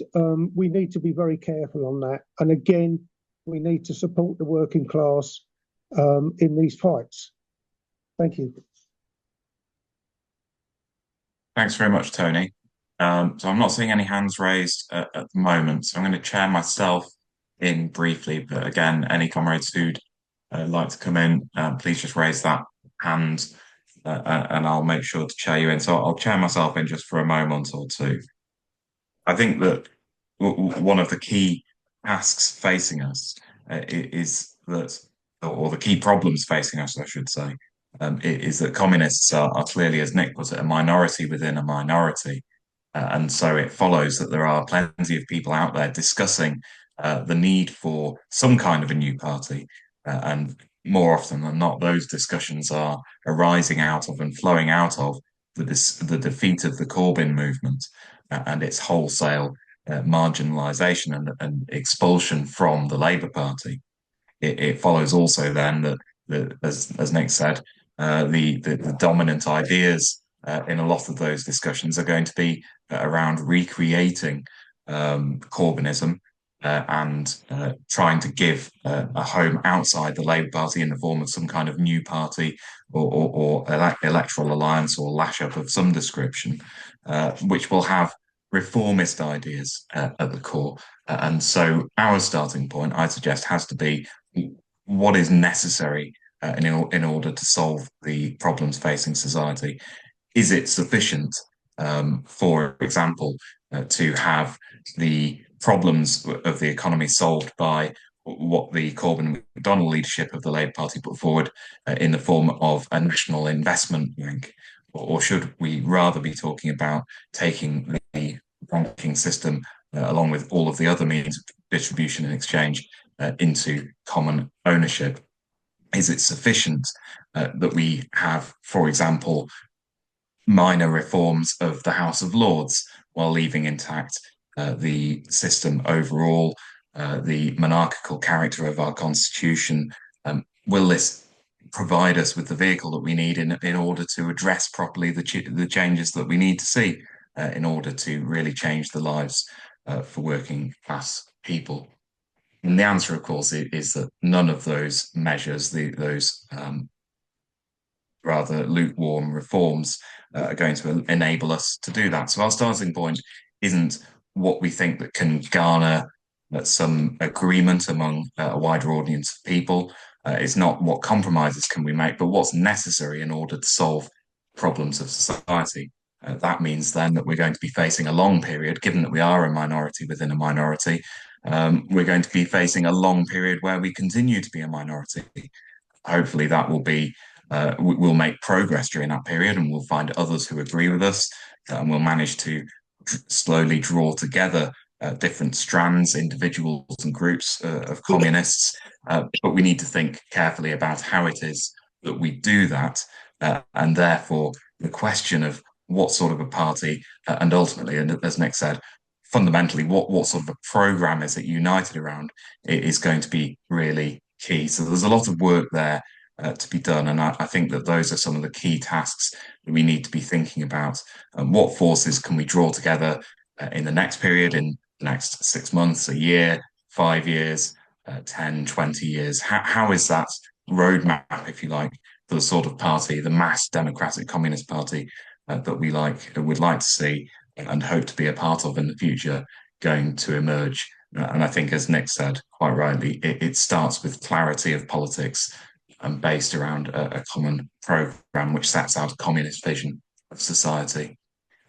we need to be very careful on that. And again, we need to support the working class in these fights. Thank you. Thanks very much, Tony. So I'm not seeing any hands raised at the moment, so I'm going to chair myself in briefly. But again, any comrades who'd like to come in, please just raise that hand and I'll make sure to chair you in. So I'll chair myself in just for a moment or two. I think that one of the key tasks facing us is that, or the key problems facing us, I should say, is that communists are clearly, as Nick put it, a minority within a minority. And so it follows that there are plenty of people out there discussing the need for some kind of a new party. And more often than not, those discussions are arising out of and flowing out of the defeat of the Corbyn movement and its wholesale marginalisation and expulsion from the Labour Party. It follows also then that as Nick said, the dominant ideas in a lot of those discussions are going to be around recreating Corbynism and trying to give a home outside the Labour Party in the form of some kind of new party or electoral alliance or lash-up of some description, which will have reformist ideas at the core. And so our starting point, I suggest, has to be what is necessary in order to solve the problems facing society. Is it sufficient, for example, to have the problems of the economy solved by what the Corbyn-McDonnell leadership of the Labour Party put forward in the form of a national investment bank? Or should we rather be talking about taking the banking system along with all of the other means of distribution and exchange into common ownership? Is it sufficient that we have, for example, minor reforms of the House of Lords while leaving intact the system overall, the monarchical character of our constitution? Will this provide us with the vehicle that we need in order to address properly the changes that we need to see in order to really change the lives for working class people? And the answer, of course, is that none of those measures, those rather lukewarm reforms are going to enable us to do that. So our starting point isn't what we think that can garner some agreement among a wider audience of people. It's not what compromises can we make, but what's necessary in order to solve problems of society. That means then that we're going to be facing a long period, given that we are a minority within a minority. We're going to be facing a long period where we continue to be a minority. Hopefully, that will be we'll make progress during that period, and we'll find others who agree with us, and we'll manage to slowly draw together different strands, individuals and groups of communists. But we need to think carefully about how it is that we do that, and therefore the question of what sort of a party, and ultimately, and as Nick said, fundamentally, what sort of a program is it united around, it is going to be really key. So there's a lot of work there to be done, and I think that those are some of the key tasks that we need to be thinking about. What forces can we draw together in the next period, in the next 6 months, a year, 5 years, 10, 20 years? How is that roadmap, if you like, for the sort of party, the mass democratic communist party that we would like to see and hope to be a part of in the future, going to emerge? And I think, as Nick said quite rightly, it starts with clarity of politics and based around a common program which sets out a communist vision of society.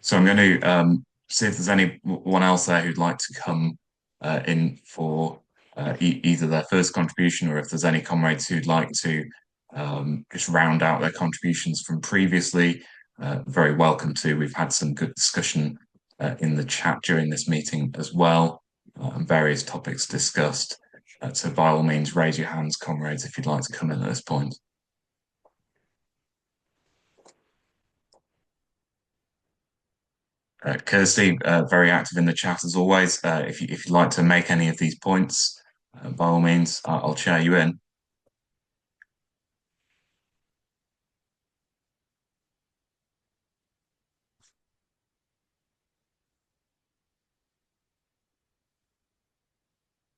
So I'm going to see if there's anyone else there who'd like to come in for either their first contribution, or if there's any comrades who'd like to just round out their contributions from previously. Very welcome to. We've had some good discussion in the chat during this meeting as well, and various topics discussed. So by all means, raise your hands, comrades, if you'd like to come in at this point. Kirsty, very active in the chat as always. If you'd like to make any of these points, by all means, I'll chair you in.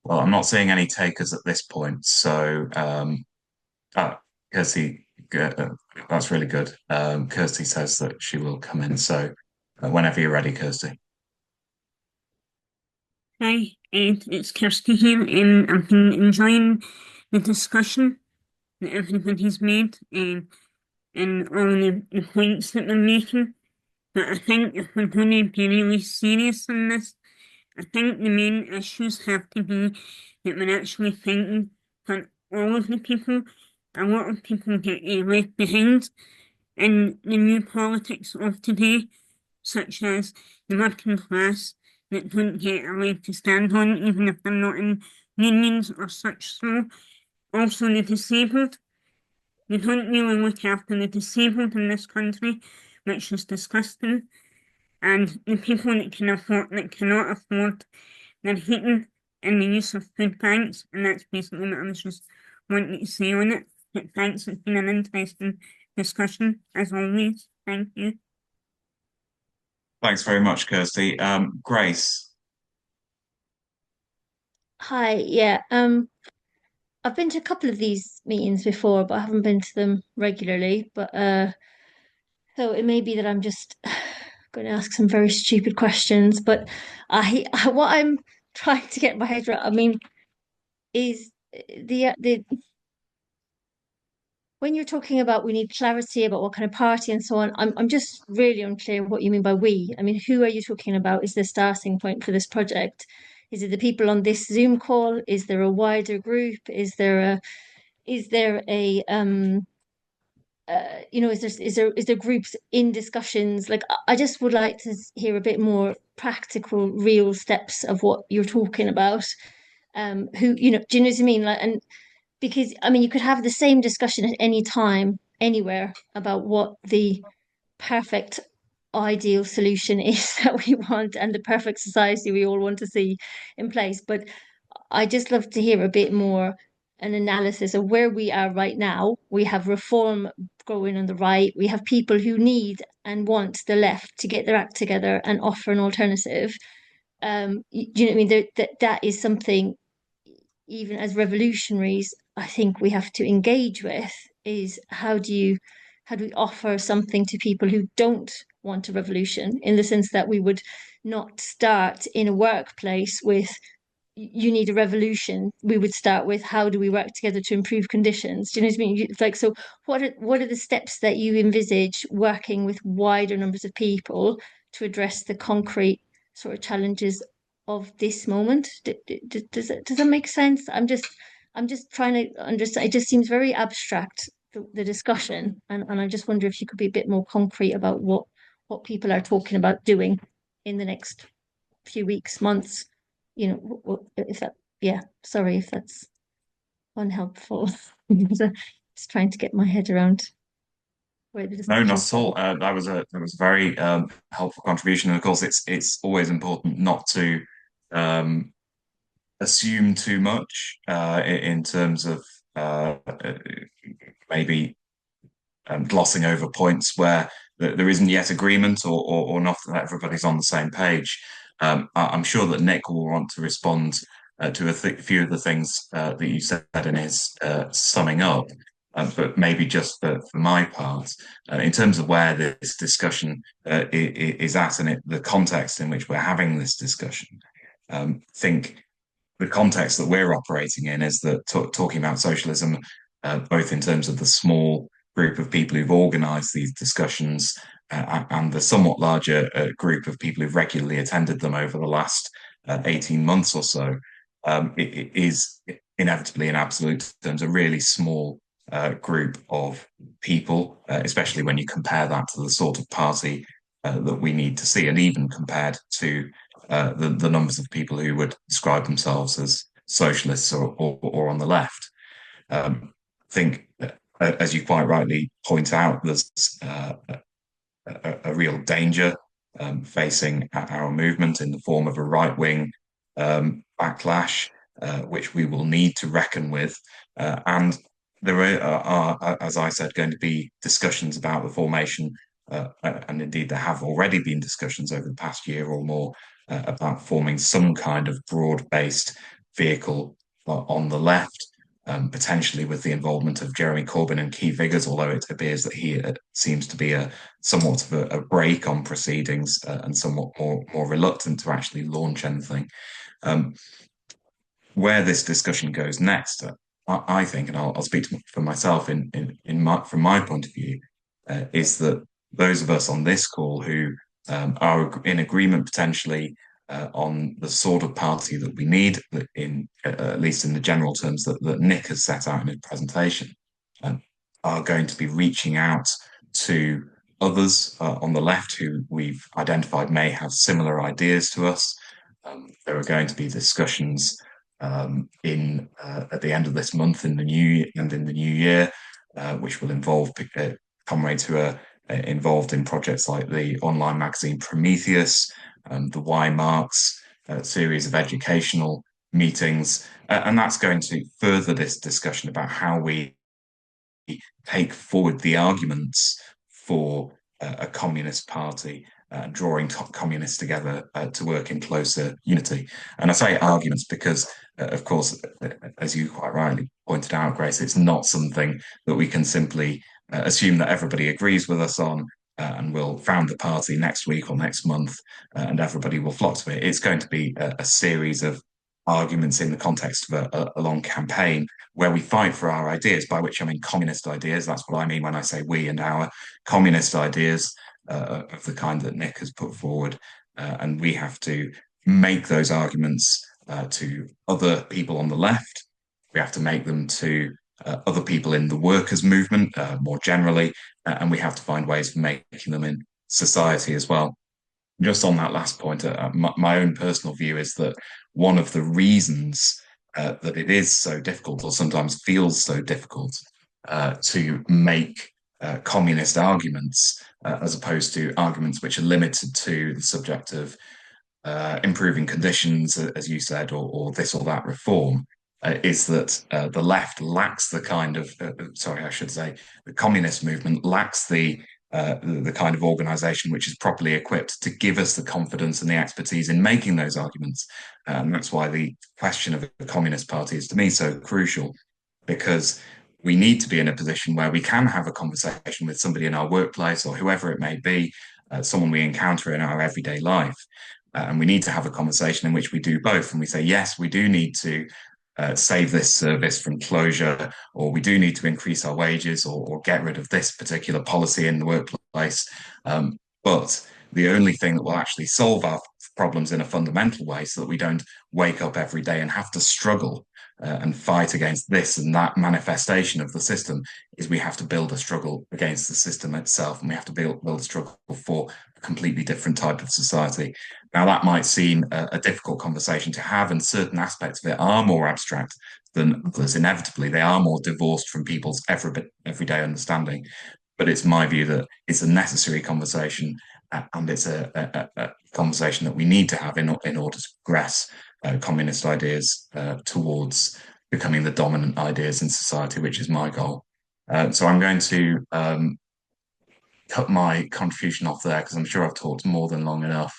Well, I'm not seeing any takers at this point, so Kirsty, that's really good. Kirsty says that she will come in, so whenever you're ready, Kirsty. Hi, it's Kirsty here, and I've been enjoying the discussion that everybody's made, and all the points that they're making. But I think if we're going to be really serious on this, I think the main issues have to be that we're actually thinking for all of the people. A lot of people get left behind in the new politics of today, such as the working class that don't get a leg to stand on, even if they're not in unions or such. So, also the disabled. We don't really look after the disabled in this country, which is disgusting. And the people that cannot afford their heating and the use of food banks, and that's basically what I was just wanting to say on it. But thanks, it's been an interesting discussion as always. Thank you. Thanks very much, Kirsty. Grace. Hi, yeah. I've been to a couple of these meetings before, but I haven't been to them regularly. But so it may be that I'm just going to ask some very stupid questions. But what I'm trying to get my head around, I mean, is the when you're talking about we need clarity about what kind of party and so on, I'm just really unclear what you mean by we. I mean, who are you talking about? Is the starting point for this project? Is it the people on this Zoom call? Is there a wider group? Is there a is there groups in discussions? Like, I just would like to hear a bit more practical, real steps of what you're talking about. Who, do you know what I mean? Like, and because I mean, you could have the same discussion at any time, anywhere about what the perfect ideal solution is that we want and the perfect society we all want to see in place. But I just love to hear a bit more an analysis of where we are right now. We have reform going on the right. We have people who need and want the left to get their act together and offer an alternative. Do you know what I mean? That is something, even as revolutionaries, I think we have to engage with, is how do you offer something to people who don't want a revolution, in the sense that we would not start in a workplace with you need a revolution. We would start with how do we work together to improve conditions? Do you know what I mean? It's like, so what are the steps that you envisage working with wider numbers of people to address the concrete sort of challenges of this moment? Does that make sense? I'm just trying to understand. It just seems very abstract, the discussion, and I just wonder if you could be a bit more concrete about what people are talking about doing in the next few weeks, months. You know, if that, yeah, sorry if that's unhelpful. Just trying to get my head around where the No, not discussion's at all. going. That was a very helpful contribution. And of course, it's always important not to um, assume too much in terms of maybe glossing over points where there isn't yet agreement or not that everybody's on the same page. I'm sure that Nick will want to respond to a few of the things that you said in his summing up. But maybe just for my part, in terms of where this discussion is at and the context in which we're having this discussion, I think the context that we're operating in is that talking about socialism, both in terms of the small group of people who've organised these discussions and the somewhat larger group of people who've regularly attended them over the last 18 months or so, it is inevitably, in absolute terms, a really small group of people, especially when you compare that to the sort of party that we need to see, and even compared to the numbers of people who would describe themselves as socialists or on the left. I think, as you quite rightly point out, there's a real danger facing our movement in the form of a right-wing backlash, which we will need to reckon with. And there are, as I said, going to be discussions about the formation, and indeed there have already been discussions over the past year or more about forming some kind of broad-based vehicle on the left, potentially with the involvement of Jeremy Corbyn and key figures, although it appears that he seems to be somewhat of a brake on proceedings and somewhat more reluctant to actually launch anything. Where this discussion goes next, I think, and I'll speak for myself from my point of view, is that those of us on this call who are in agreement potentially on the sort of party that we need, at least in the general terms that Nick has set out in his presentation, are going to be reaching out to others on the left who we've identified may have similar ideas to us. There are going to be discussions at the end of this month in the new year, which will involve comrades who are involved in projects like the online magazine Prometheus, the Y Marks series of educational meetings, and that's going to further this discussion about how we take forward the arguments for a communist party, drawing communists together to work in closer unity. And I say arguments because, of course, as you quite rightly pointed out, Grace, it's not something that we can simply assume that everybody agrees with us on and we'll found the party next week or next month and everybody will flock to it. It's going to be a series of arguments in the context of a long campaign where we fight for our ideas, by which I mean communist ideas. That's what I mean when I say we and our communist ideas of the kind that Nick has put forward. And we have to make those arguments to other people on the left. We have to make them to other people in the workers' movement more generally, and we have to find ways of making them in society as well. Just on that last point, my own personal view is that one of the reasons that it is so difficult, or sometimes feels so difficult, to make communist arguments, as opposed to arguments which are limited to the subject of improving conditions, as you said, or this or that reform, is that the left lacks the kind of, sorry, I should say, the communist movement lacks the kind of organization which is properly equipped to give us the confidence and the expertise in making those arguments. And that's why the question of the Communist Party is, to me, so crucial, because we need to be in a position where we can have a conversation with somebody in our workplace or whoever it may be, someone we encounter in our everyday life. And we need to have a conversation in which we do both. And we say, yes, we do need to save this service from closure, or we do need to increase our wages, or get rid of this particular policy in the workplace. But the only thing that will actually solve our problems in a fundamental way, so that we don't wake up every day and have to struggle and fight against this and that manifestation of the system, is we have to build a struggle against the system itself, and we have to build a struggle for a completely different type of society. Now, that might seem a difficult conversation to have, and certain aspects of it are more abstract than others. Inevitably, they are more divorced from people's everyday understanding. But it's my view that it's a necessary conversation, and it's a conversation that we need to have in order to progress communist ideas towards becoming the dominant ideas in society, which is my goal. So I'm going to cut my contribution off there, because I'm sure I've talked more than long enough.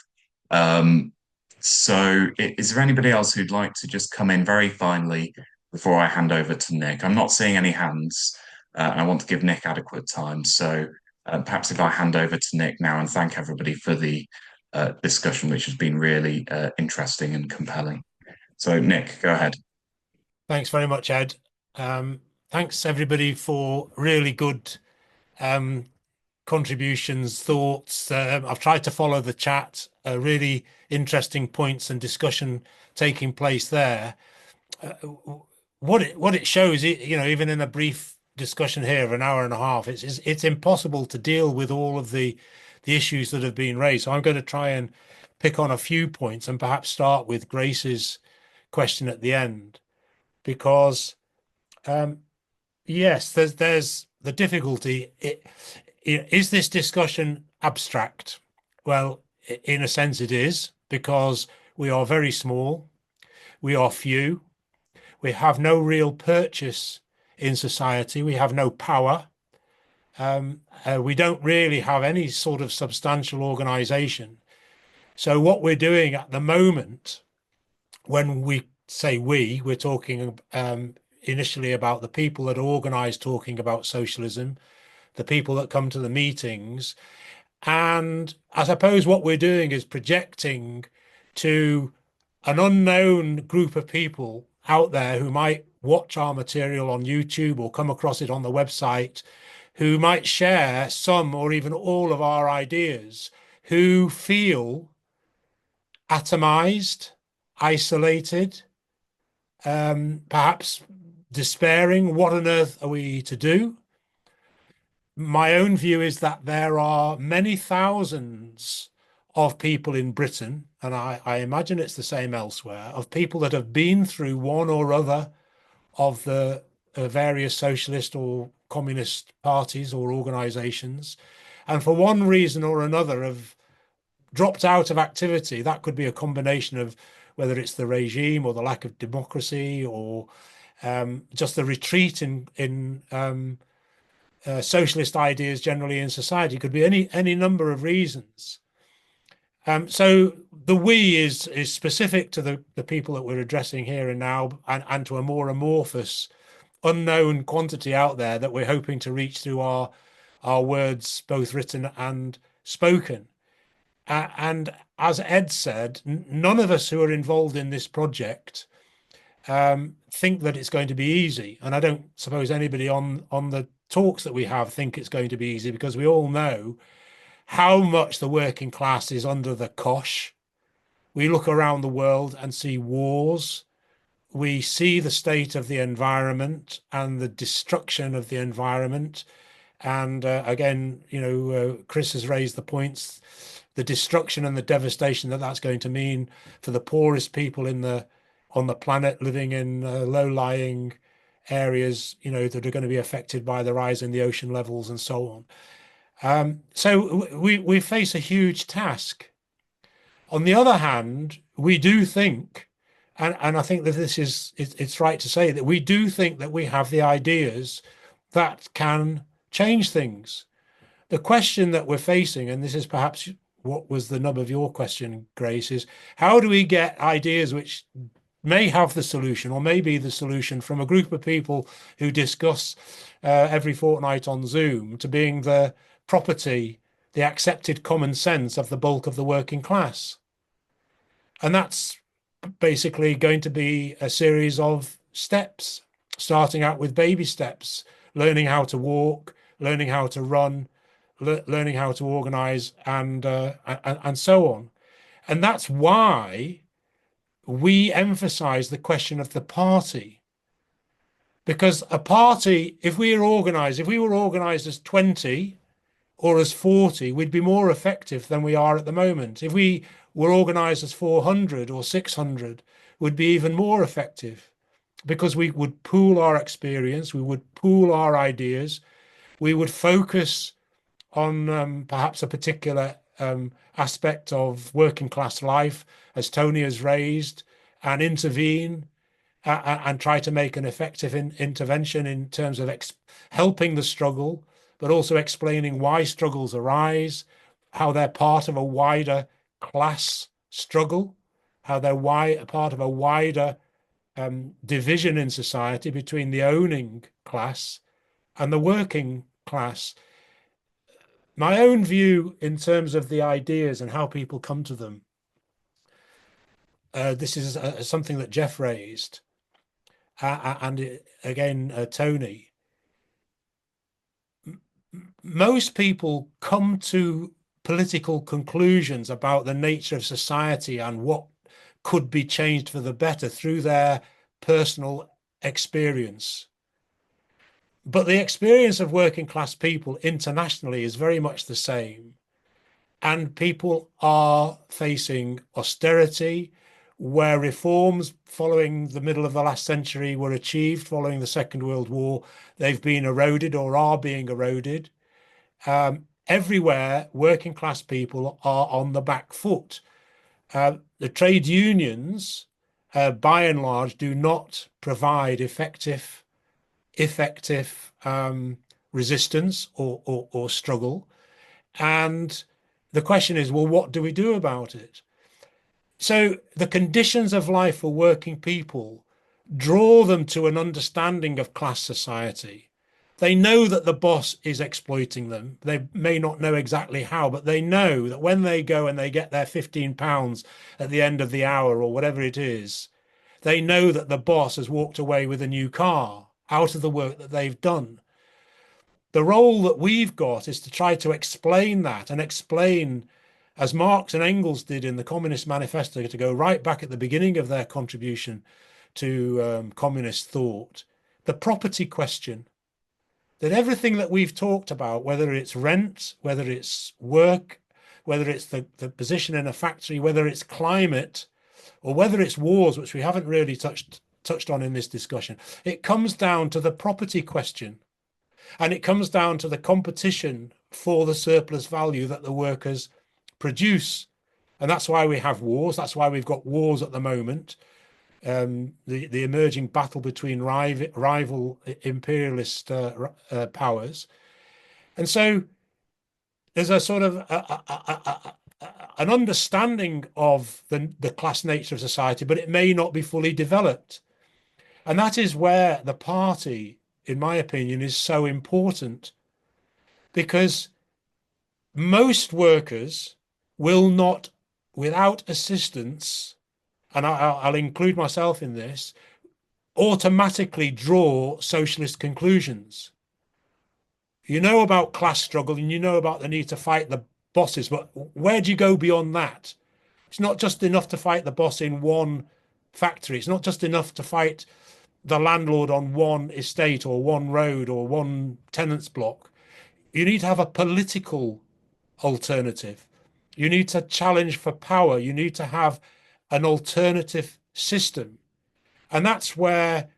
So is there anybody else who'd like to just come in very finally before I hand over to Nick? I'm not seeing any hands, and I want to give Nick adequate time. So perhaps if I hand over to Nick now, and thank everybody for the discussion, which has been really interesting and compelling. So Nick, go ahead. Thanks very much, Ed. Thanks everybody for really good contributions, thoughts. I've tried to follow the chat, really interesting points and discussion taking place there. What it shows, even in a brief discussion here of an hour and a half, it's impossible to deal with all of the issues that have been raised. So I'm going to try and pick on a few points, and perhaps start with Grace's question at the end, because yes, there's the difficulty. Is this discussion abstract? Well, in a sense it is, because we are very small, we are few, we have no real purchase in society, we have no power, we don't really have any sort of substantial organization. So what we're doing at the moment, when we say we're talking initially about the people that are organized talking about socialism, the people that come to the meetings. And I suppose what we're doing is projecting to an unknown group of people out there who might watch our material on YouTube or come across it on the website, who might share some or even all of our ideas, who feel atomized, isolated, perhaps despairing. What on earth are we to do? My own view is that there are many thousands of people in Britain, and I imagine it's the same elsewhere, of people that have been through one or other of the various socialist or communist parties or organizations, and for one reason or another have dropped out of activity. That could be a combination of whether it's the regime or the lack of democracy, or just the retreat in socialist ideas generally in society. It could be any number of reasons. So the we is specific to the people that we're addressing here and now, and to a more amorphous, unknown quantity out there that we're hoping to reach through our words, both written and spoken. And as Ed said, none of us who are involved in this project think that it's going to be easy. And I don't suppose anybody on the talks that we have think it's going to be easy, because we all know how much the working class is under the cosh. We look around the world and see wars. We see the state of the environment and the destruction of the environment. And again, Chris has raised the points, the destruction and the devastation that's going to mean for the poorest people on the planet, living in low-lying areas, that are going to be affected by the rise in the ocean levels and so on. So we face a huge task. On the other hand, we do think, and I think that it's right to say that we do think that we have the ideas that can change things. The question that we're facing, and this is perhaps what was the nub of your question, Grace, is how do we get ideas which may have the solution, or may be the solution, from a group of people who discuss every fortnight on Zoom to being the property, the accepted common sense of the bulk of the working class. And that's basically going to be a series of steps, starting out with baby steps, learning how to walk, learning how to run, learning how to organize, and so on. And that's why we emphasize the question of the party. Because a party, if we were organized as 20 or as 40, we'd be more effective than we are at the moment. If we were organized as 400 or 600, we'd be even more effective, because we would pool our experience, we would pool our ideas, we would focus on perhaps a particular aspect of working class life, as Tony has raised, and intervene and try to make an effective intervention in terms of helping the struggle, but also explaining why struggles arise, how they're part of a wider class struggle, how they're part of a wider division in society between the owning class and the working class. My own view in terms of the ideas and how people come to them, this is something that Jeff raised, and again, Tony. Most people come to political conclusions about the nature of society and what could be changed for the better through their personal experience. But the experience of working class people internationally is very much the same. And people are facing austerity, where reforms following the middle of the last century were achieved following the Second World War. They've been eroded or are being eroded. Everywhere, working class people are on the back foot. The trade unions, by and large, do not provide effective resistance or struggle. And the question is, well, what do we do about it? So the conditions of life for working people draw them to an understanding of class society. They know that the boss is exploiting them. They may not know exactly how, but they know that when they go and they get their £15 at the end of the hour or whatever it is, they know that the boss has walked away with a new car out of the work that they've done. The role that we've got is to try to explain that, and explain, as Marx and Engels did in the Communist Manifesto, to go right back at the beginning of their contribution to communist thought, the property question. That everything that we've talked about, whether it's rent, whether it's work, whether it's the position in a factory, whether it's climate, or whether it's wars, which we haven't really touched on in this discussion, it comes down to the property question. And it comes down to the competition for the surplus value that the workers produce. And that's why we have wars. That's why we've got wars at the moment. The emerging battle between rival imperialist powers. And so there's a sort of an understanding of the class nature of society, but it may not be fully developed. And that is where the party, in my opinion, is so important, because most workers will not, without assistance, and I'll include myself in this, automatically draw socialist conclusions. You know about class struggle and you know about the need to fight the bosses, but where do you go beyond that? It's not just enough to fight the boss in one factory. It's not just enough to fight the landlord on one estate or one road or one tenants block. You need to have a political alternative. You need to challenge for power. You need to have an alternative system. And that's where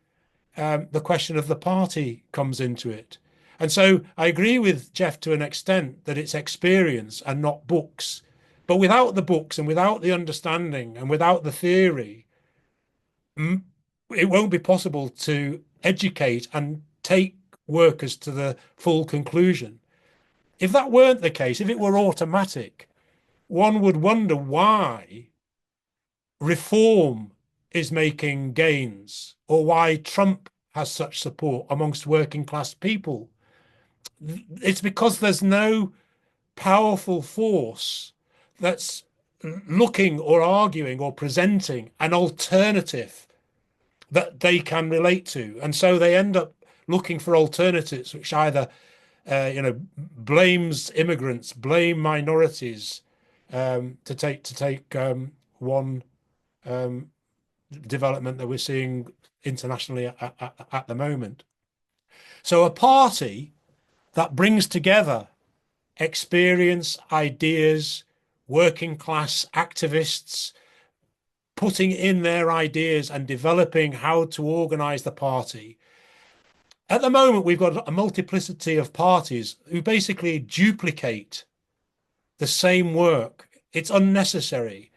the question of the party comes into it. And so I agree with Jeff to an extent that it's experience and not books. But without the books and without the understanding and without the theory, it won't be possible to educate and take workers to the full conclusion. If that weren't the case, if it were automatic, one would wonder why reform is making gains, or why Trump has such support amongst working class people. It's because there's no powerful force that's looking or arguing or presenting an alternative that they can relate to. And so they end up looking for alternatives which either blames immigrants, blame minorities, to take one development that we're seeing internationally at the moment. So a party that brings together experience, ideas, working class activists, putting in their ideas and developing how to organize the party. At the moment, we've got a multiplicity of parties who basically duplicate the same work. It's unnecessary.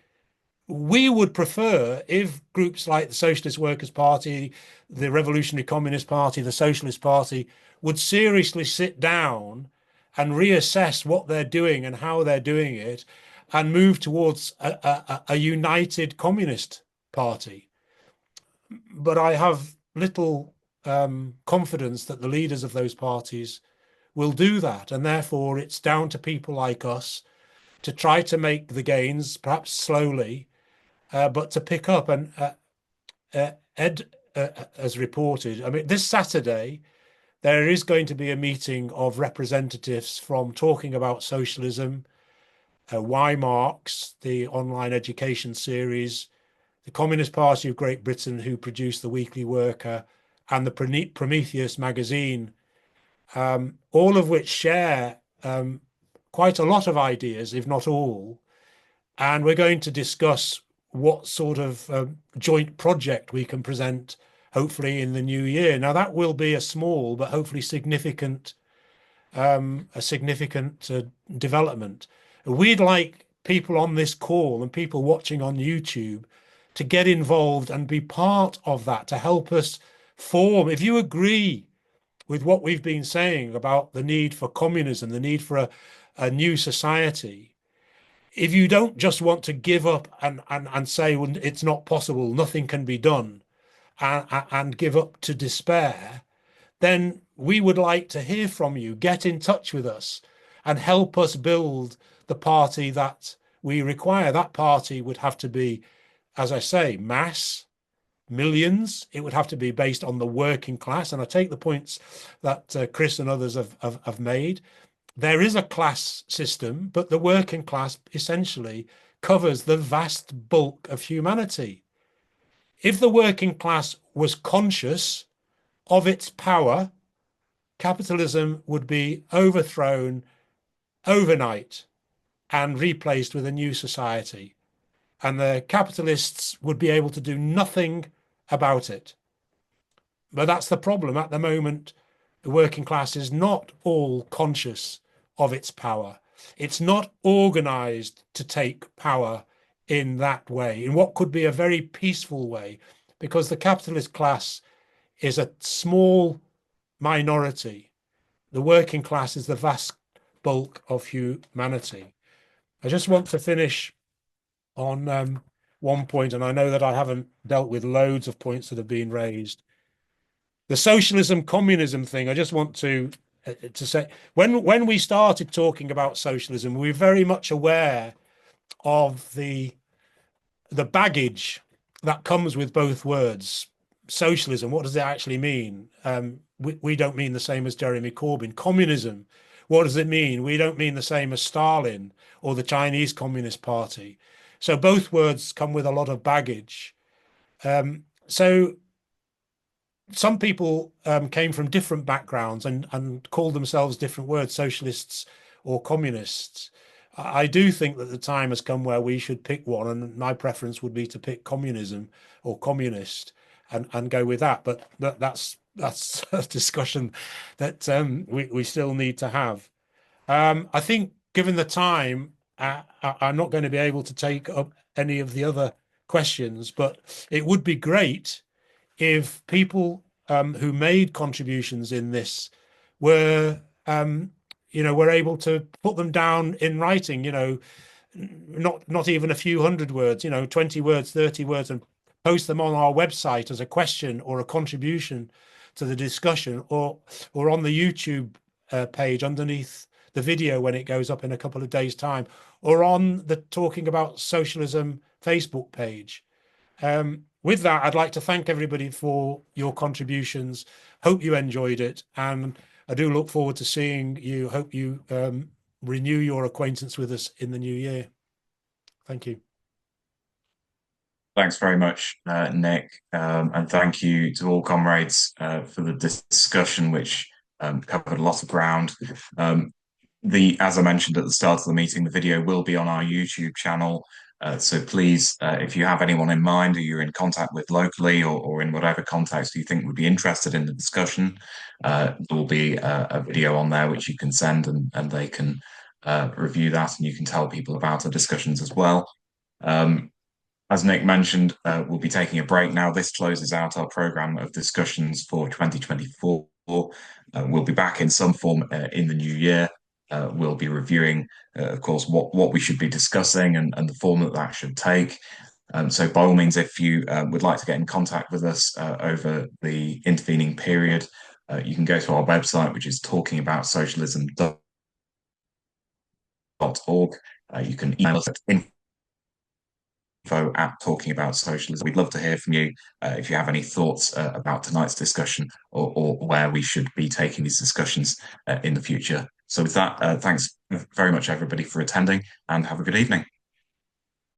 We would prefer if groups like the Socialist Workers' Party, the Revolutionary Communist Party, the Socialist Party would seriously sit down and reassess what they're doing and how they're doing it, and move towards a united communist party. But I have little confidence that the leaders of those parties will do that. And therefore, it's down to people like us to try to make the gains, perhaps slowly, but to pick up. And Ed has reported, I mean, this Saturday, there is going to be a meeting of representatives from Talking About Socialism, Why Marx, the online education series, the Communist Party of Great Britain, who produced the Weekly Worker, and the Prometheus magazine, all of which share quite a lot of ideas, if not all. And we're going to discuss what sort of joint project we can present, hopefully in the new year. Now, that will be a small but hopefully significant development. We'd like people on this call and people watching on YouTube to get involved and be part of that, to help us form. If you agree with what we've been saying about the need for communism, the need for a new society, if you don't just want to give up and say, well, it's not possible, nothing can be done, and give up to despair, then we would like to hear from you. Get in touch with us and help us build the party that we require. That party would have to be, as I say, mass, millions. It would have to be based on the working class. And I take the points that Chris and others have made. There is a class system, but the working class essentially covers the vast bulk of humanity. If the working class was conscious of its power, capitalism would be overthrown overnight and replaced with a new society. And the capitalists would be able to do nothing about it. But that's the problem. At the moment, the working class is not all conscious of its power. It's not organized to take power in that way, in what could be a very peaceful way, because the capitalist class is a small minority. The working class is the vast bulk of humanity. I just want to finish on one point, and I know that I haven't dealt with loads of points that have been raised. The socialism, communism thing, I just want to say, when we started talking about socialism, we were very much aware of the baggage that comes with both words. Socialism, what does it actually mean? We don't mean the same as Jeremy Corbyn. Communism, what does it mean? We don't mean the same as Stalin or the Chinese Communist Party. So both words come with a lot of baggage. So some people came from different backgrounds and called themselves different words, socialists or communists. I do think that the time has come where we should pick one, and my preference would be to pick communism or communist and go with that. But that's a discussion that we still need to have. I think given the time, I'm not going to be able to take up any of the other questions, but it would be great if people who made contributions in this were, were able to put them down in writing, not even a few hundred words, 20 words, 30 words, and post them on our website as a question or a contribution to the discussion, or on the YouTube page underneath the video when it goes up in a couple of days' time, or on the Talking About Socialism Facebook page. With that, I'd like to thank everybody for your contributions. Hope you enjoyed it, and I do look forward to seeing you. Hope you renew your acquaintance with us in the new year. Thank you. Thanks very much, Nick, and thank you to all comrades for the discussion, which covered a lot of ground. As I mentioned at the start of the meeting, the video will be on our YouTube channel. So please, if you have anyone in mind who you're in contact with locally or in whatever context you think would be interested in the discussion, there will be a video on there which you can send, and they can review that, and you can tell people about the discussions as well. As Nick mentioned, we'll be taking a break now. This closes out our programme of discussions for 2024. We'll be back in some form in the new year. We'll be reviewing, of course, what we should be discussing and the form that should take. So by all means, if you would like to get in contact with us over the intervening period, you can go to our website, which is talkingabout.socialism.org. You can email us at info@talkingabout.socialism. We'd love to hear from you if you have any thoughts about tonight's discussion or where we should be taking these discussions in the future. So with that, thanks very much, everybody, for attending, and have a good evening.